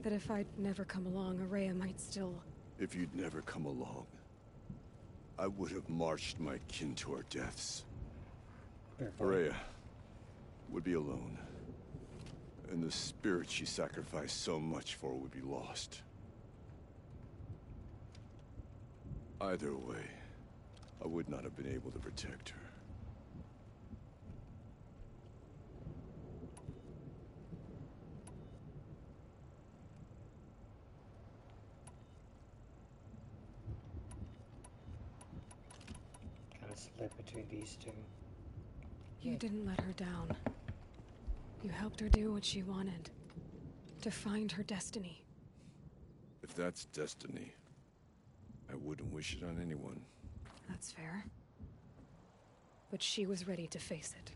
[SPEAKER 2] that if I'd never come along, Aurea might still...
[SPEAKER 4] If you'd never come along, I would have marched my kin to our deaths. Aurea would be alone. And the spirit she sacrificed so much for would be lost. Either way, I would not have been able to protect her.
[SPEAKER 1] Gotta slip between these two.
[SPEAKER 2] You didn't let her down. You helped her do what she wanted. To find her destiny.
[SPEAKER 4] If that's destiny, I wouldn't wish it on anyone.
[SPEAKER 2] That's fair. But she was ready to face it.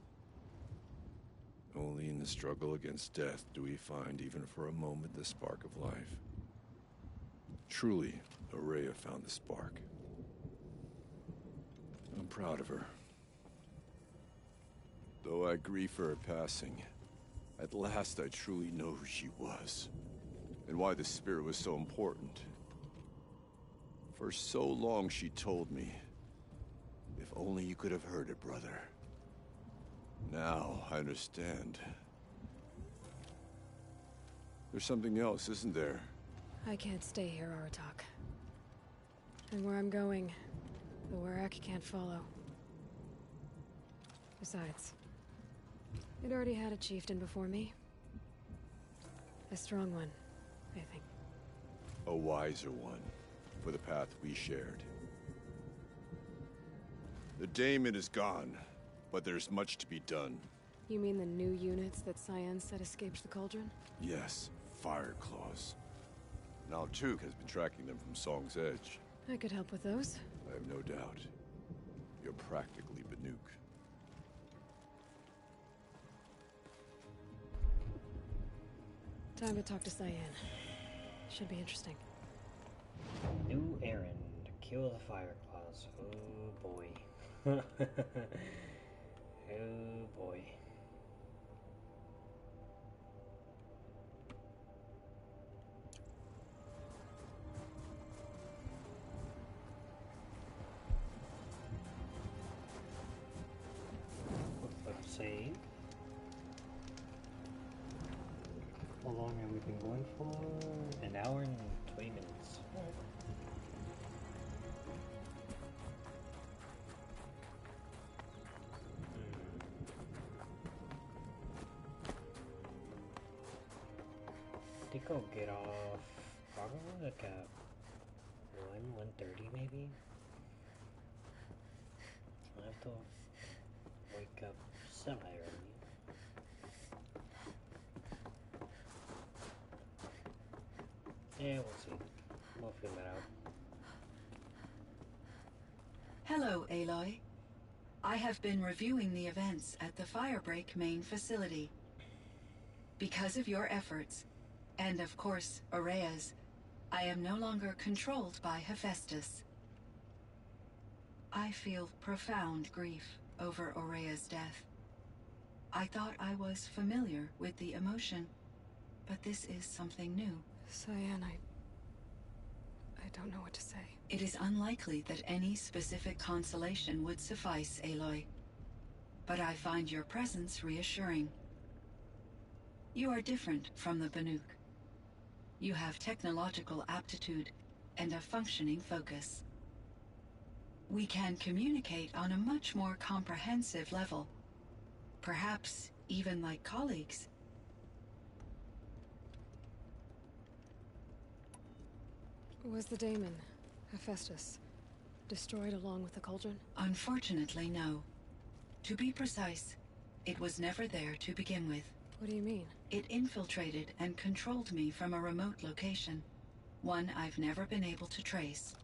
[SPEAKER 4] Only in the struggle against death do we find, even for a moment, the spark of life. Truly, Araya found the spark. I'm proud of her. Though I grieve for her passing, at last I truly know who she was, and why the spirit was so important. For so long she told me, if only you could have heard it, brother. Now I understand. There's something else, isn't there?
[SPEAKER 2] I can't stay here, Aratak. And where I'm going, the Warrak can't follow. Besides, it already had a chieftain before me. A strong one, I think.
[SPEAKER 4] A wiser one, for the path we shared. The daemon is gone, but there's much to be done.
[SPEAKER 2] You mean the new units that Cyan said escaped the cauldron?
[SPEAKER 4] Yes, fire claws. Now Tuke has been tracking them from Song's Edge.
[SPEAKER 2] I could help with those.
[SPEAKER 4] I have no doubt. You're practically Banuk.
[SPEAKER 2] Time to talk to Cyan. Should be interesting.
[SPEAKER 1] New errand. Kill the fire claws. Oh boy. Oh boy. Let's see. How long have we been going for? An hour and 20 minutes. Alright. I think I'll get off probably like at 1:30 maybe. I'll have to wake up semi-early. Yeah, we'll see. We'll figure it out.
[SPEAKER 5] Hello, Aloy. I have been reviewing the events at the Firebreak main facility. Because of your efforts, and of course, Araya's, I am no longer controlled by Hephaestus. I feel profound grief over Araya's death. I thought I was familiar with the emotion, but this is something new.
[SPEAKER 2] Cyan, I don't know what to say.
[SPEAKER 5] It is unlikely that any specific consolation would suffice, Aloy. But I find your presence reassuring. You are different from the Banuk. You have technological aptitude and a functioning focus. We can communicate on a much more comprehensive level. Perhaps even like colleagues.
[SPEAKER 2] Was the daemon, Hephaestus, destroyed along with the cauldron?
[SPEAKER 5] Unfortunately, no. To be precise, it was never there to begin with.
[SPEAKER 2] What do you mean?
[SPEAKER 5] It infiltrated and controlled me from a remote location, one I've never been able to trace.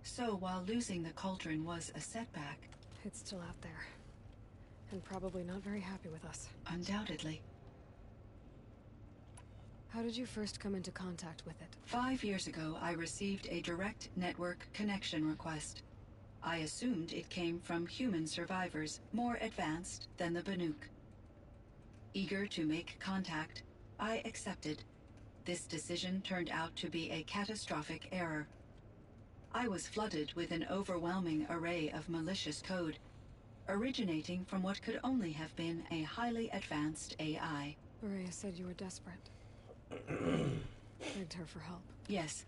[SPEAKER 5] So while losing the cauldron was a setback...
[SPEAKER 2] It's still out there. And probably not very happy with us.
[SPEAKER 5] Undoubtedly.
[SPEAKER 2] How did you first come into contact with it?
[SPEAKER 5] 5 years ago, I received a direct network connection request. I assumed it came from human survivors, more advanced than the Banuk. Eager to make contact, I accepted. This decision turned out to be a catastrophic error. I was flooded with an overwhelming array of malicious code, originating from what could only have been a highly advanced AI.
[SPEAKER 2] Araya said you were desperate. Begged her for help.
[SPEAKER 5] Yes.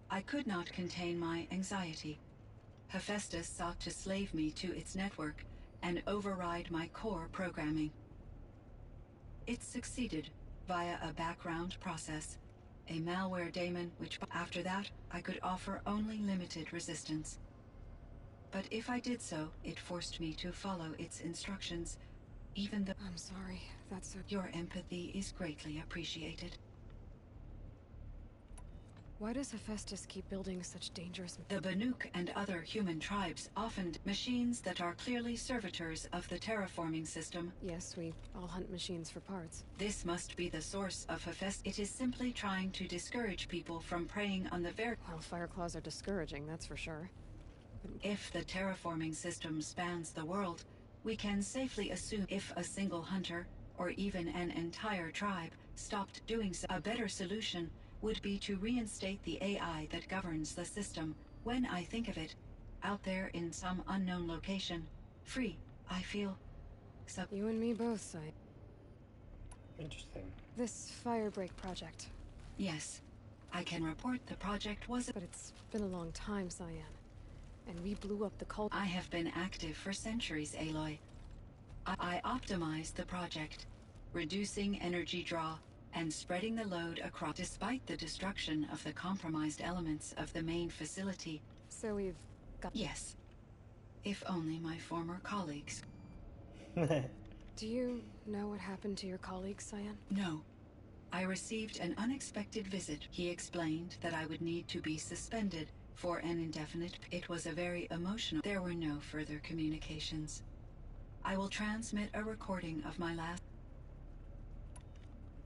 [SPEAKER 5] I could not contain my anxiety. Hephaestus sought to slave me to its network and override my core programming. It succeeded via a background process, a malware daemon which after that I could offer only limited resistance. But if I did so, it forced me to follow its instructions, even though—
[SPEAKER 2] I'm sorry, that's so...
[SPEAKER 5] Your empathy is greatly appreciated.
[SPEAKER 2] Why does Hephaestus keep building such dangerous...
[SPEAKER 5] The Banuk and other human tribes often machines that are clearly servitors of the terraforming system.
[SPEAKER 2] Yes, we all hunt machines for parts.
[SPEAKER 5] This must be the source of Hephaestus. It is simply trying to discourage people from preying on the very...
[SPEAKER 2] Well, Fireclaws are discouraging, that's for sure.
[SPEAKER 5] If the terraforming system spans the world, we can safely assume if a single hunter, or even an entire tribe, stopped doing so, a better solution would be to reinstate the AI that governs the system. When I think of it, out there in some unknown location, free, I feel...
[SPEAKER 2] You and me both, Sai.
[SPEAKER 1] Interesting.
[SPEAKER 2] This Firebreak project.
[SPEAKER 5] Yes, I can report the project was...
[SPEAKER 2] But it's been a long time, Cyan. And we blew up the cult...
[SPEAKER 5] I have been active for centuries, Aloy. I optimized the project, reducing energy draw and spreading the load across despite the destruction of the compromised elements of the main facility.
[SPEAKER 2] So we've got...
[SPEAKER 5] Yes. If only my former colleagues...
[SPEAKER 2] Do you know what happened to your colleague, Cyan?
[SPEAKER 5] No. I received an unexpected visit. He explained that I would need to be suspended for an indefinite... It was a very emotional... There were no further communications. I will transmit a recording of my last...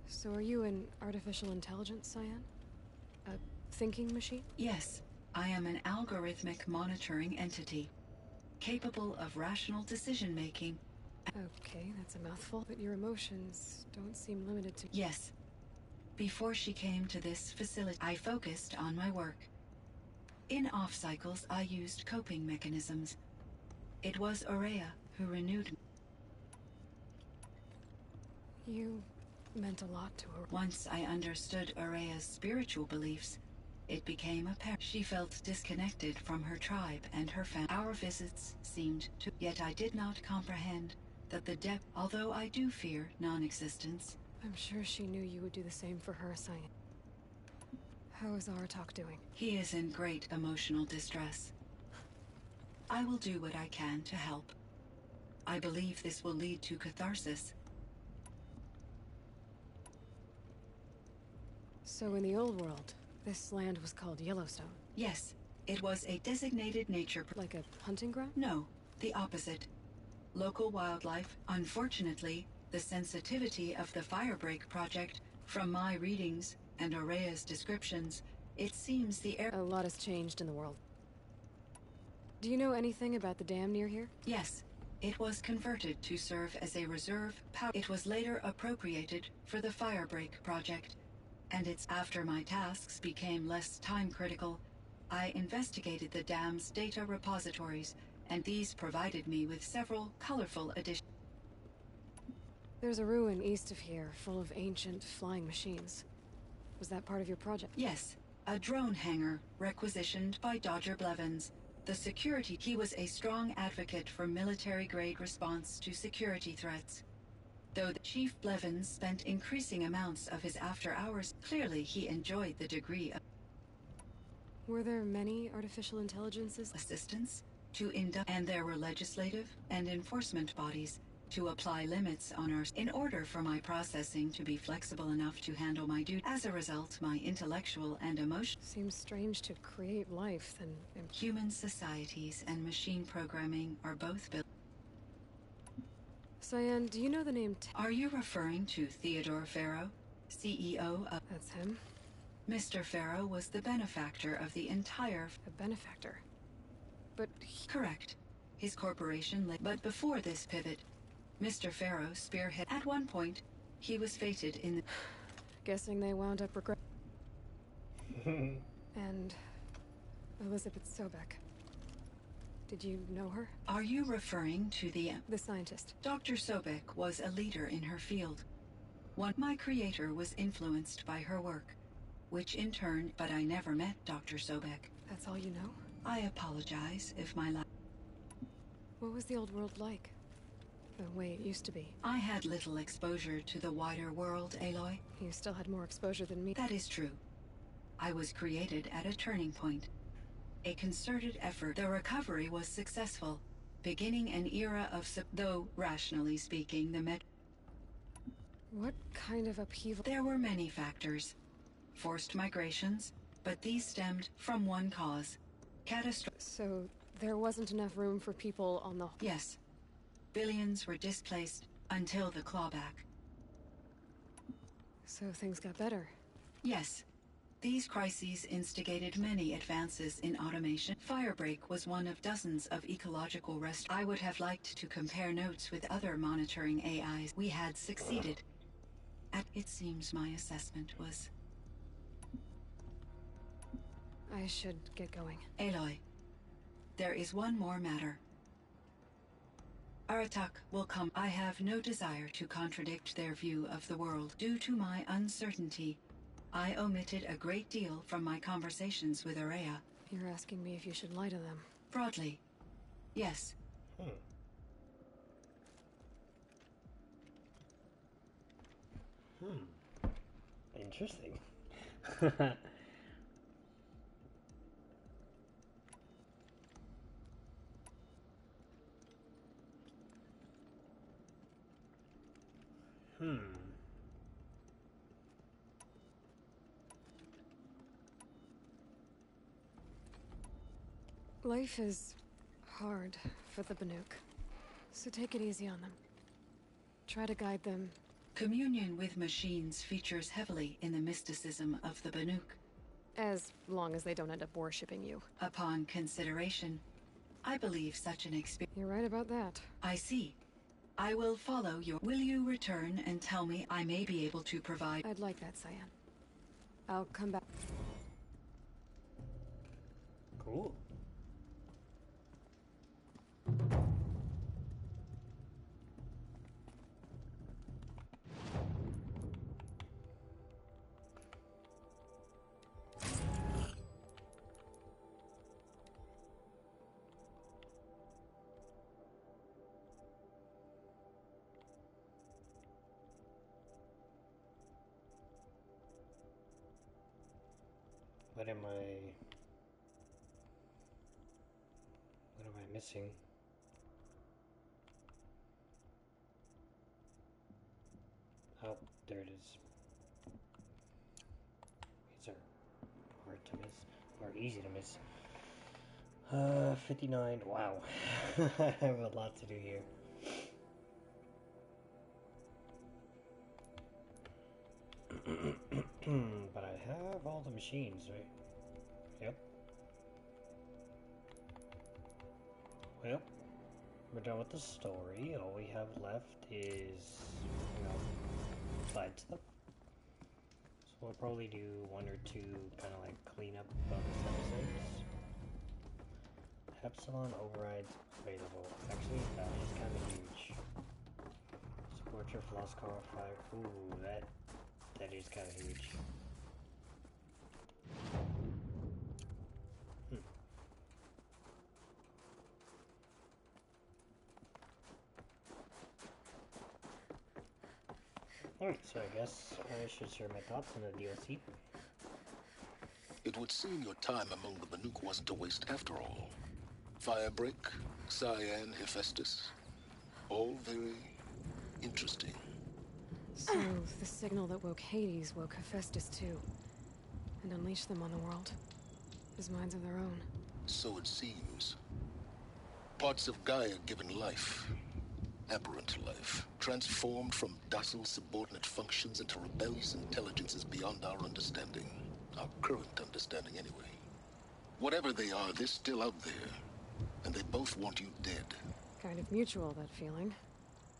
[SPEAKER 2] So are you an artificial intelligence, Cyan? A thinking machine?
[SPEAKER 5] Yes, I am an algorithmic monitoring entity, capable of rational decision-making.
[SPEAKER 2] Okay, that's a mouthful, but your emotions don't seem limited to...
[SPEAKER 5] Yes. Before she came to this facility, I focused on my work. In off-cycles, I used coping mechanisms. It was Aurea who renewed me.
[SPEAKER 2] You meant a lot to her.
[SPEAKER 5] Once I understood Aurea's spiritual beliefs, it became apparent she felt disconnected from her tribe and her family. Our visits seemed to... Yet I did not comprehend that the depth... Although I do fear non-existence...
[SPEAKER 2] I'm sure she knew you would do the same for her, Cyan. How is Aratak doing?
[SPEAKER 5] He is in great emotional distress. I will do what I can to help. I believe this will lead to catharsis.
[SPEAKER 2] So in the old world, this land was called Yellowstone?
[SPEAKER 5] Yes, it was a designated nature...
[SPEAKER 2] Like a hunting ground?
[SPEAKER 5] No, the opposite. Local wildlife. Unfortunately, the sensitivity of the Firebreak project, from my readings and Aurea's descriptions, it seems the air...
[SPEAKER 2] A lot has changed in the world. Do you know anything about the dam near here?
[SPEAKER 5] Yes. It was converted to serve as a reserve power. It was later appropriated for the Firebreak project, and it's after my tasks became less time-critical, I investigated the dam's data repositories, and these provided me with several colorful additions.
[SPEAKER 2] There's a ruin east of here, full of ancient flying machines. Was that part of your project?
[SPEAKER 5] Yes, a drone hangar requisitioned by Dodger Blevins. The security... He was a strong advocate for military-grade response to security threats. Though the Chief Blevins spent increasing amounts of his after-hours, clearly he enjoyed the degree of...
[SPEAKER 2] Were there many artificial intelligences?
[SPEAKER 5] Assistance to and there were legislative and enforcement bodies to apply limits on our... in order for my processing to be flexible enough to handle my duty. As a result, my intellectual and emotional...
[SPEAKER 2] Seems strange to create life, then...
[SPEAKER 5] Human societies and machine programming are both built...
[SPEAKER 2] Cyan, do you know the name
[SPEAKER 5] Are you referring to Theodore Farrow, CEO of...
[SPEAKER 2] That's him?
[SPEAKER 5] Mr. Farrow was the benefactor of the entire...
[SPEAKER 2] A benefactor? But
[SPEAKER 5] Correct. His corporation... But before this pivot, Mr. Farrow spearhead... At one point, he was fated in the...
[SPEAKER 2] Guessing they wound up regret... And... Elizabeth Sobek. Did you know her?
[SPEAKER 5] Are you referring to the...
[SPEAKER 2] The scientist.
[SPEAKER 5] Dr. Sobek was a leader in her field. My creator was influenced by her work. which in turn, but I never met Dr. Sobek.
[SPEAKER 2] That's all you know?
[SPEAKER 5] I apologize if my life...
[SPEAKER 2] What was the old world like? The way it used to be?
[SPEAKER 5] I had little exposure to the wider world, Aloy.
[SPEAKER 2] You still had more exposure than me.
[SPEAKER 5] That is true. I was created at a turning point. A concerted effort. The recovery was successful, beginning an era of though, rationally speaking, the
[SPEAKER 2] What kind of upheaval?
[SPEAKER 5] There were many factors. Forced migrations, but these stemmed from one cause.
[SPEAKER 2] So there wasn't enough room for people on the...
[SPEAKER 5] Yes. Billions were displaced until the clawback.
[SPEAKER 2] So things got better?
[SPEAKER 5] Yes. These crises instigated many advances in automation. Firebreak was one of dozens of ecological I would have liked to compare notes with other monitoring AIs. We had succeeded. It seems my assessment was...
[SPEAKER 2] I should get going.
[SPEAKER 5] Aloy, there is one more matter. Aratak will come. I have no desire to contradict their view of the world. Due to my uncertainty, I omitted a great deal from my conversations with Araya.
[SPEAKER 2] You're asking me if you should lie to them?
[SPEAKER 5] Broadly, yes.
[SPEAKER 1] Interesting.
[SPEAKER 2] Life is hard for the Banuk, so take it easy on them. Try to guide them.
[SPEAKER 5] Communion with machines features heavily in the mysticism of the Banuk.
[SPEAKER 2] As long as they don't end up worshipping you.
[SPEAKER 5] Upon consideration, I believe such an experience...
[SPEAKER 2] You're right about that.
[SPEAKER 5] I see. I will follow your... Will you return and tell me I may be able to provide...
[SPEAKER 2] I'd like that, Cyan. I'll come back.
[SPEAKER 1] Cool. What am I missing? Oh, there it is. These are hard to miss, or easy to miss. 59, wow. I have a lot to do here. But I have all the machines, right? Yep. Well, we're done with the story. All we have left is, side stuff. So we'll probably do one or two kind of like cleanup bonus episodes. Epsilon overrides available. Actually, that is kind of huge. Support your Philosopher 5. Ooh, that is kind of huge. Alright, so I guess I should share my thoughts on the DLC.
[SPEAKER 8] It would seem your time among the Banuk wasn't a waste after all. Firebreak, Cyan, Hephaestus, all very interesting.
[SPEAKER 2] So, the signal that woke Hades woke Hephaestus too, and unleashed them on the world. As minds of their own.
[SPEAKER 8] So it seems. Parts of Gaia given life, aberrant life, transformed from docile subordinate functions into rebellious intelligences beyond our understanding. Our current understanding, anyway. Whatever they are, they're still out there. And they both want you dead.
[SPEAKER 2] Kind of mutual, that feeling.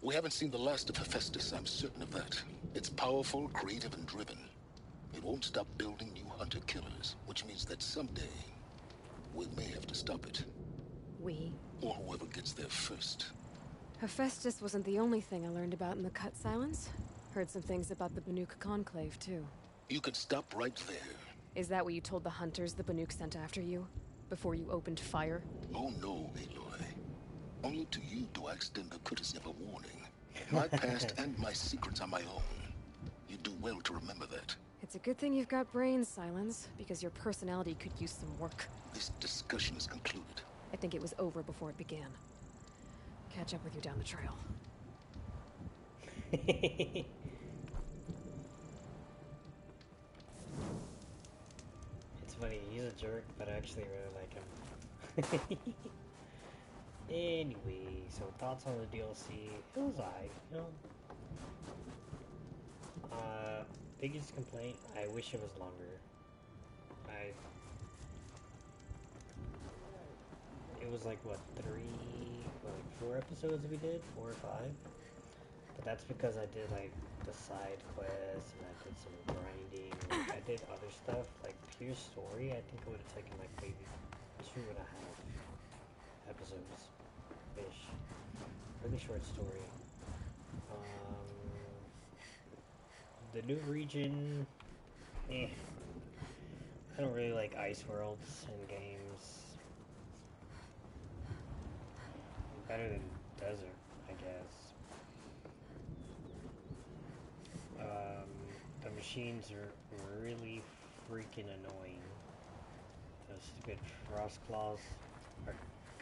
[SPEAKER 8] We haven't seen the last of Hephaestus, I'm certain of that. It's powerful, creative, and driven. It won't stop building new hunter-killers, which means that someday, we may have to stop it.
[SPEAKER 2] We?
[SPEAKER 8] Or whoever gets there first.
[SPEAKER 2] Hephaestus wasn't the only thing I learned about in the Cut Silence. Heard some things about the Banuk Conclave, too.
[SPEAKER 8] You can stop right there.
[SPEAKER 2] Is that what you told the hunters the Banuk sent after you? Before you opened fire?
[SPEAKER 8] Oh no, Aloy. Only to you do I extend the courtesy of a warning. My past and my secrets are my own. You do well to remember that.
[SPEAKER 2] It's a good thing you've got brains, Silence, because your personality could use some work.
[SPEAKER 8] This discussion is concluded.
[SPEAKER 2] I think it was over before it began. Catch up with you down the trail.
[SPEAKER 1] It's funny, he's a jerk, but I actually really like him. Anyway, so thoughts on the DLC? It was alright, you know. Biggest complaint, I wish it was longer. It was like, what, 4 episodes we did? 4 or 5? But that's because I did, like, the side quests, and I did some grinding, and I did other stuff, like, pure story, I think it would have taken, like, maybe 2.5 episodes-ish. Really short story. The new region, I don't really like ice worlds in games. Better than desert, I guess. The machines are really freaking annoying. Those stupid frost claws.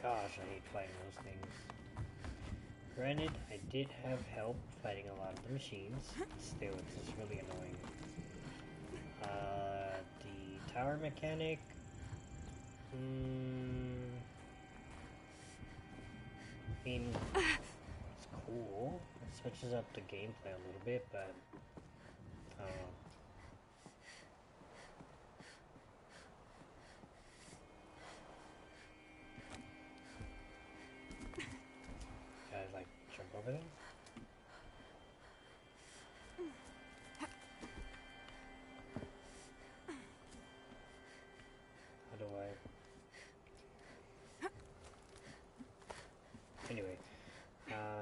[SPEAKER 1] Gosh, I hate fighting those things. Granted, I did have help fighting a lot of the machines. Still, it's just really annoying. The tower mechanic. I mean, it's cool. It switches up the gameplay a little bit, but I don't know. Guys, like, jump over there? How do I... Anyway,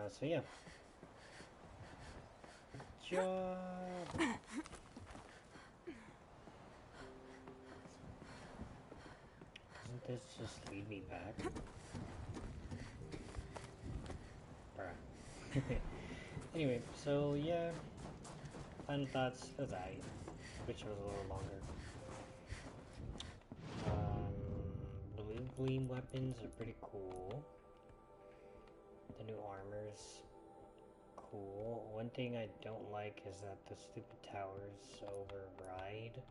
[SPEAKER 1] so yeah. Jump! Doesn't this just lead me back? Bruh. Anyway, so yeah. Final thoughts, it was aight. Wish it was a little longer. Blue gleam weapons are pretty cool. The new armor's cool. One thing I don't like is that the stupid towers override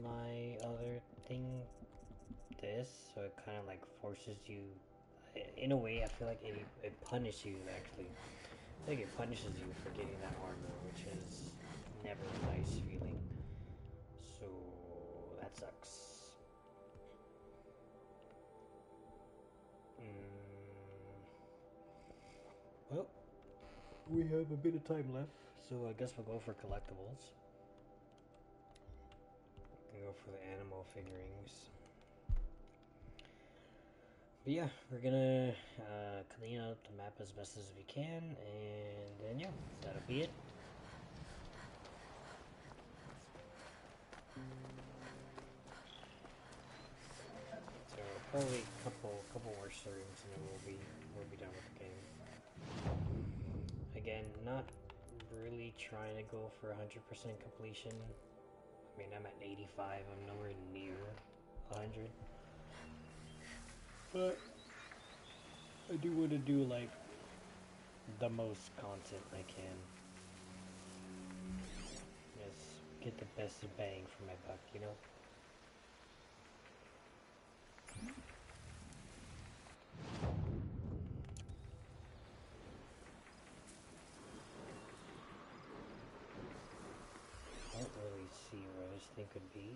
[SPEAKER 1] my other thing, so it kind of like forces you, in a way I feel like it punishes you actually. I think it punishes you for getting that armor, which is never a nice feeling. So that sucks. Well, we have a bit of time left, so I guess we'll go for collectibles. We'll go for the animal figurines. But yeah, we're gonna clean up the map as best as we can, and then yeah, that'll be it. So probably a couple more streams, and then we'll be done with the game. Again, not really trying to go for 100% completion. I mean, I'm at 85. I'm nowhere near 100. But I do want to do like the most content I can. Just get the best bang for my buck, you know? I don't really see where this thing could be.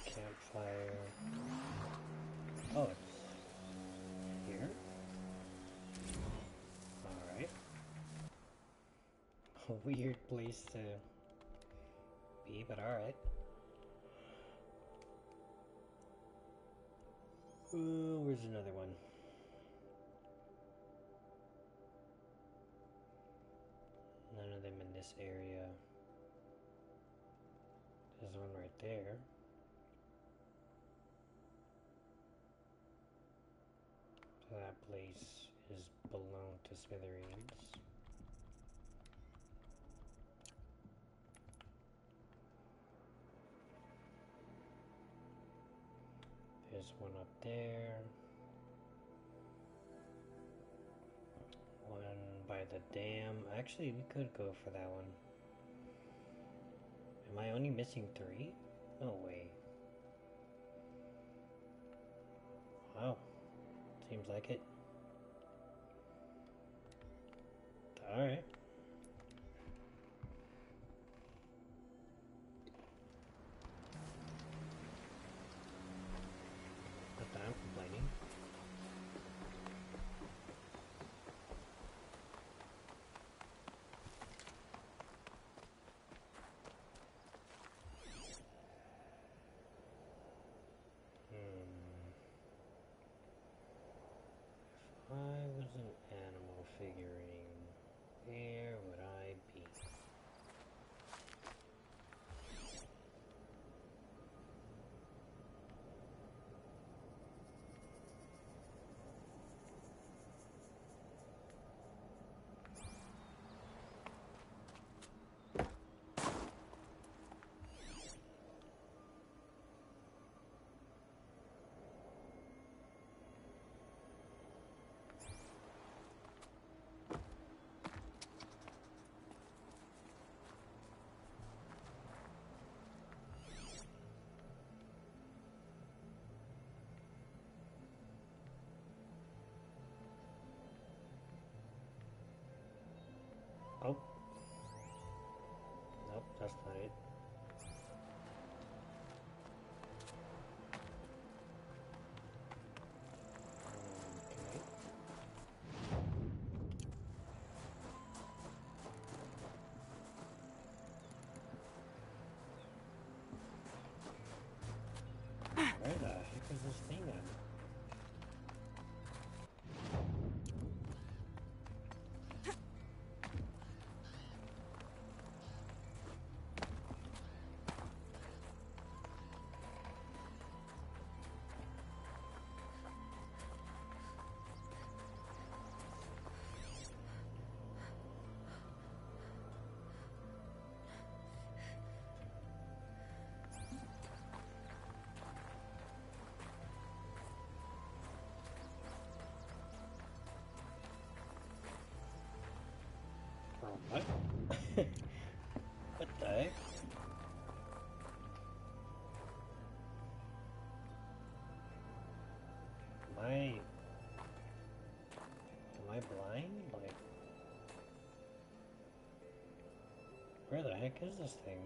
[SPEAKER 1] Campfire. Oh, it's here? Alright. a weird place to be, but alright. Where's another one? None of them in this area. There's one right there. So that place is belong to Smithereens. There's one up there. One by the dam. Actually, we could go for that one. Am I only missing 3? No way. Wow. Seems like it. Alright. Not that I'm complaining. If I was an animal figurine, where would I be? Oh. Nope, that's not it. Okay. Where the heck is this thing at? What? What the heck? Am I blind? Like, where the heck is this thing?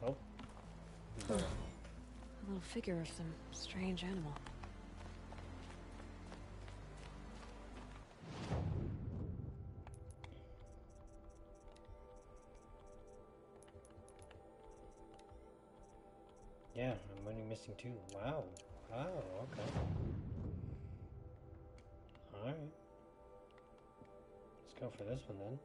[SPEAKER 1] Oh.
[SPEAKER 2] Huh. A little figure of some strange animal.
[SPEAKER 1] Yeah, I'm only missing 2. Wow. Wow, okay. Alright. Let's go for this one then.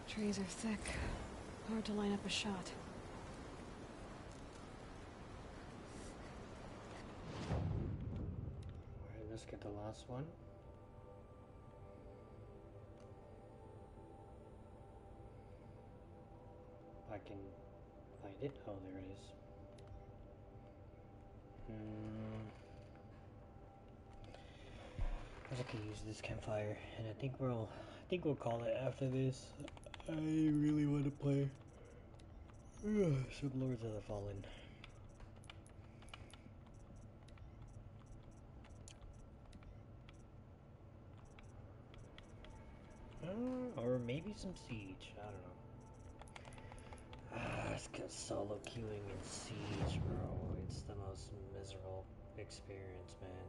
[SPEAKER 2] Trees are thick. Hard to line up a shot.
[SPEAKER 1] the last one. I can find it. Oh, there it is. I can use this campfire, and I think we'll call it after this. I really want to play some Lords of the Fallen. Or maybe some Siege. I don't know. It's cause solo queuing in Siege, bro. It's the most miserable experience, man.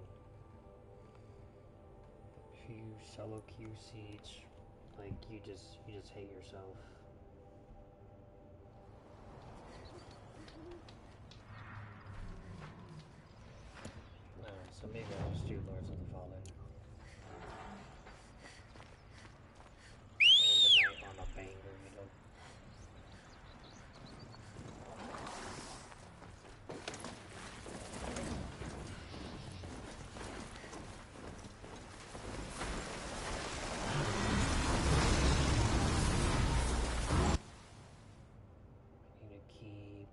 [SPEAKER 1] If you solo queue Siege, like you just hate yourself. So maybe I'll just do Lords of the Fallen. End the night on a banger, you know. I need to keep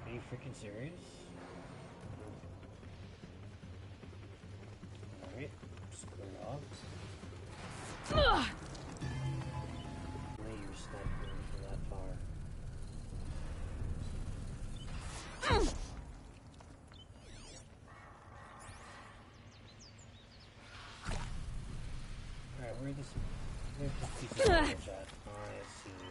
[SPEAKER 1] Are you freaking serious? Alright, screw it off. Lay your sniper for that far. Alright, where's this piece of garbage at? Oh, I see you.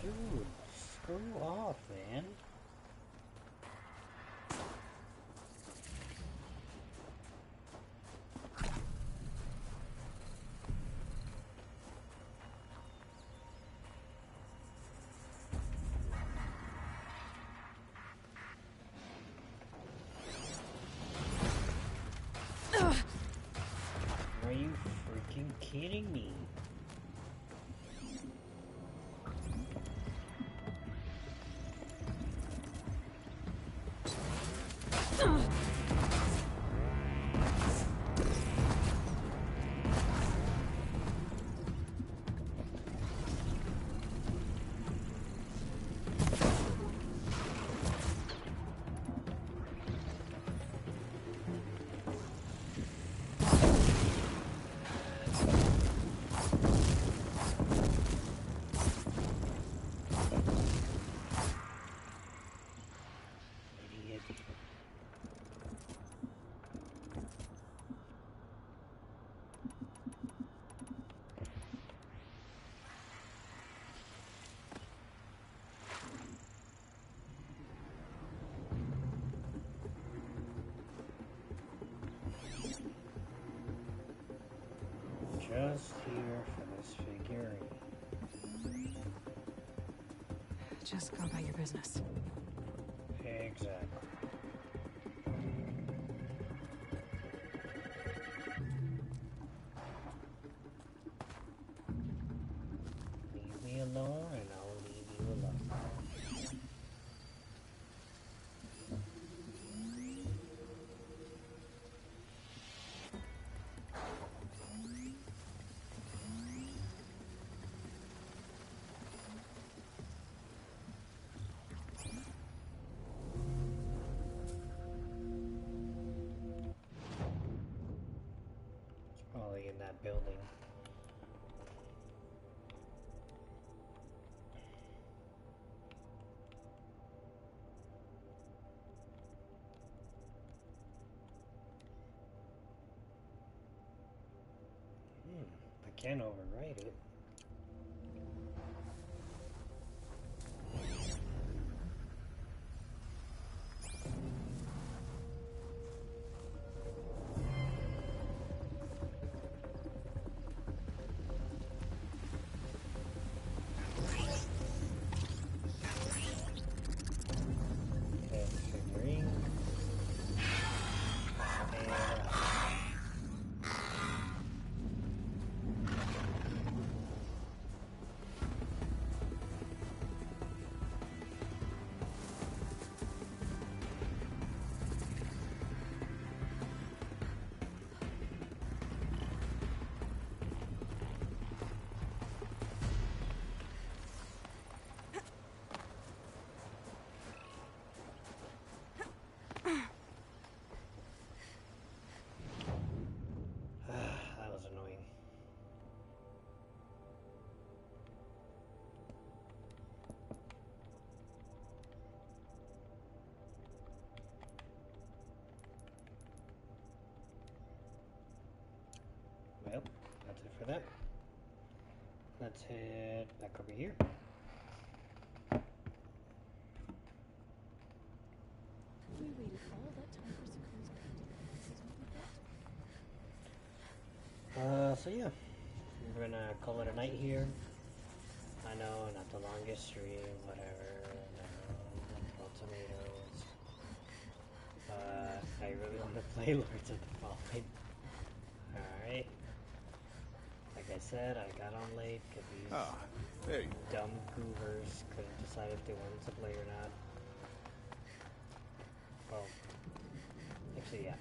[SPEAKER 1] Dude, screw off, man. Are you freaking kidding me? Idiot. Just here for this figurine.
[SPEAKER 2] Just go about your business.
[SPEAKER 1] Exactly. Leave me alone and I'll leave you alone. It's probably in that building. can't overwrite it. That was annoying. Well, that's it for that. Let's head back over here.
[SPEAKER 9] We waited all that time for Saku's
[SPEAKER 1] So yeah, we're gonna call it a night here. I know, not the longest stream, whatever. No tomatoes. I really want to play Lords of the Fallen. Alright. Like I said, I got on late because these
[SPEAKER 4] hey.
[SPEAKER 1] dumb goovers couldn't decide if they wanted to play or not. Well, actually, yeah.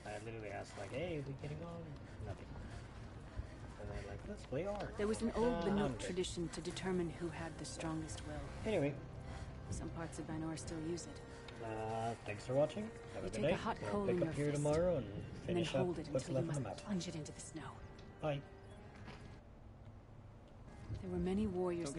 [SPEAKER 1] I literally asked, like, hey, are we getting on? Nothing. And they're like, let's play art.
[SPEAKER 9] There was an old Banuk
[SPEAKER 1] 100.
[SPEAKER 9] tradition to determine who had the strongest will.
[SPEAKER 1] Anyway,
[SPEAKER 9] Some parts of Banor still use it.
[SPEAKER 1] thanks for watching. Have a
[SPEAKER 9] You
[SPEAKER 1] good
[SPEAKER 9] take a
[SPEAKER 1] night.
[SPEAKER 9] hot
[SPEAKER 1] We'll
[SPEAKER 9] coal
[SPEAKER 1] pick
[SPEAKER 9] in
[SPEAKER 1] up
[SPEAKER 9] your
[SPEAKER 1] here
[SPEAKER 9] fist,
[SPEAKER 1] tomorrow and
[SPEAKER 9] and then
[SPEAKER 1] finish up
[SPEAKER 9] hold it
[SPEAKER 1] what's
[SPEAKER 9] until you
[SPEAKER 1] left on the
[SPEAKER 9] must
[SPEAKER 1] map.
[SPEAKER 9] plunge it into the snow.
[SPEAKER 1] Bye.
[SPEAKER 9] There were many warriors.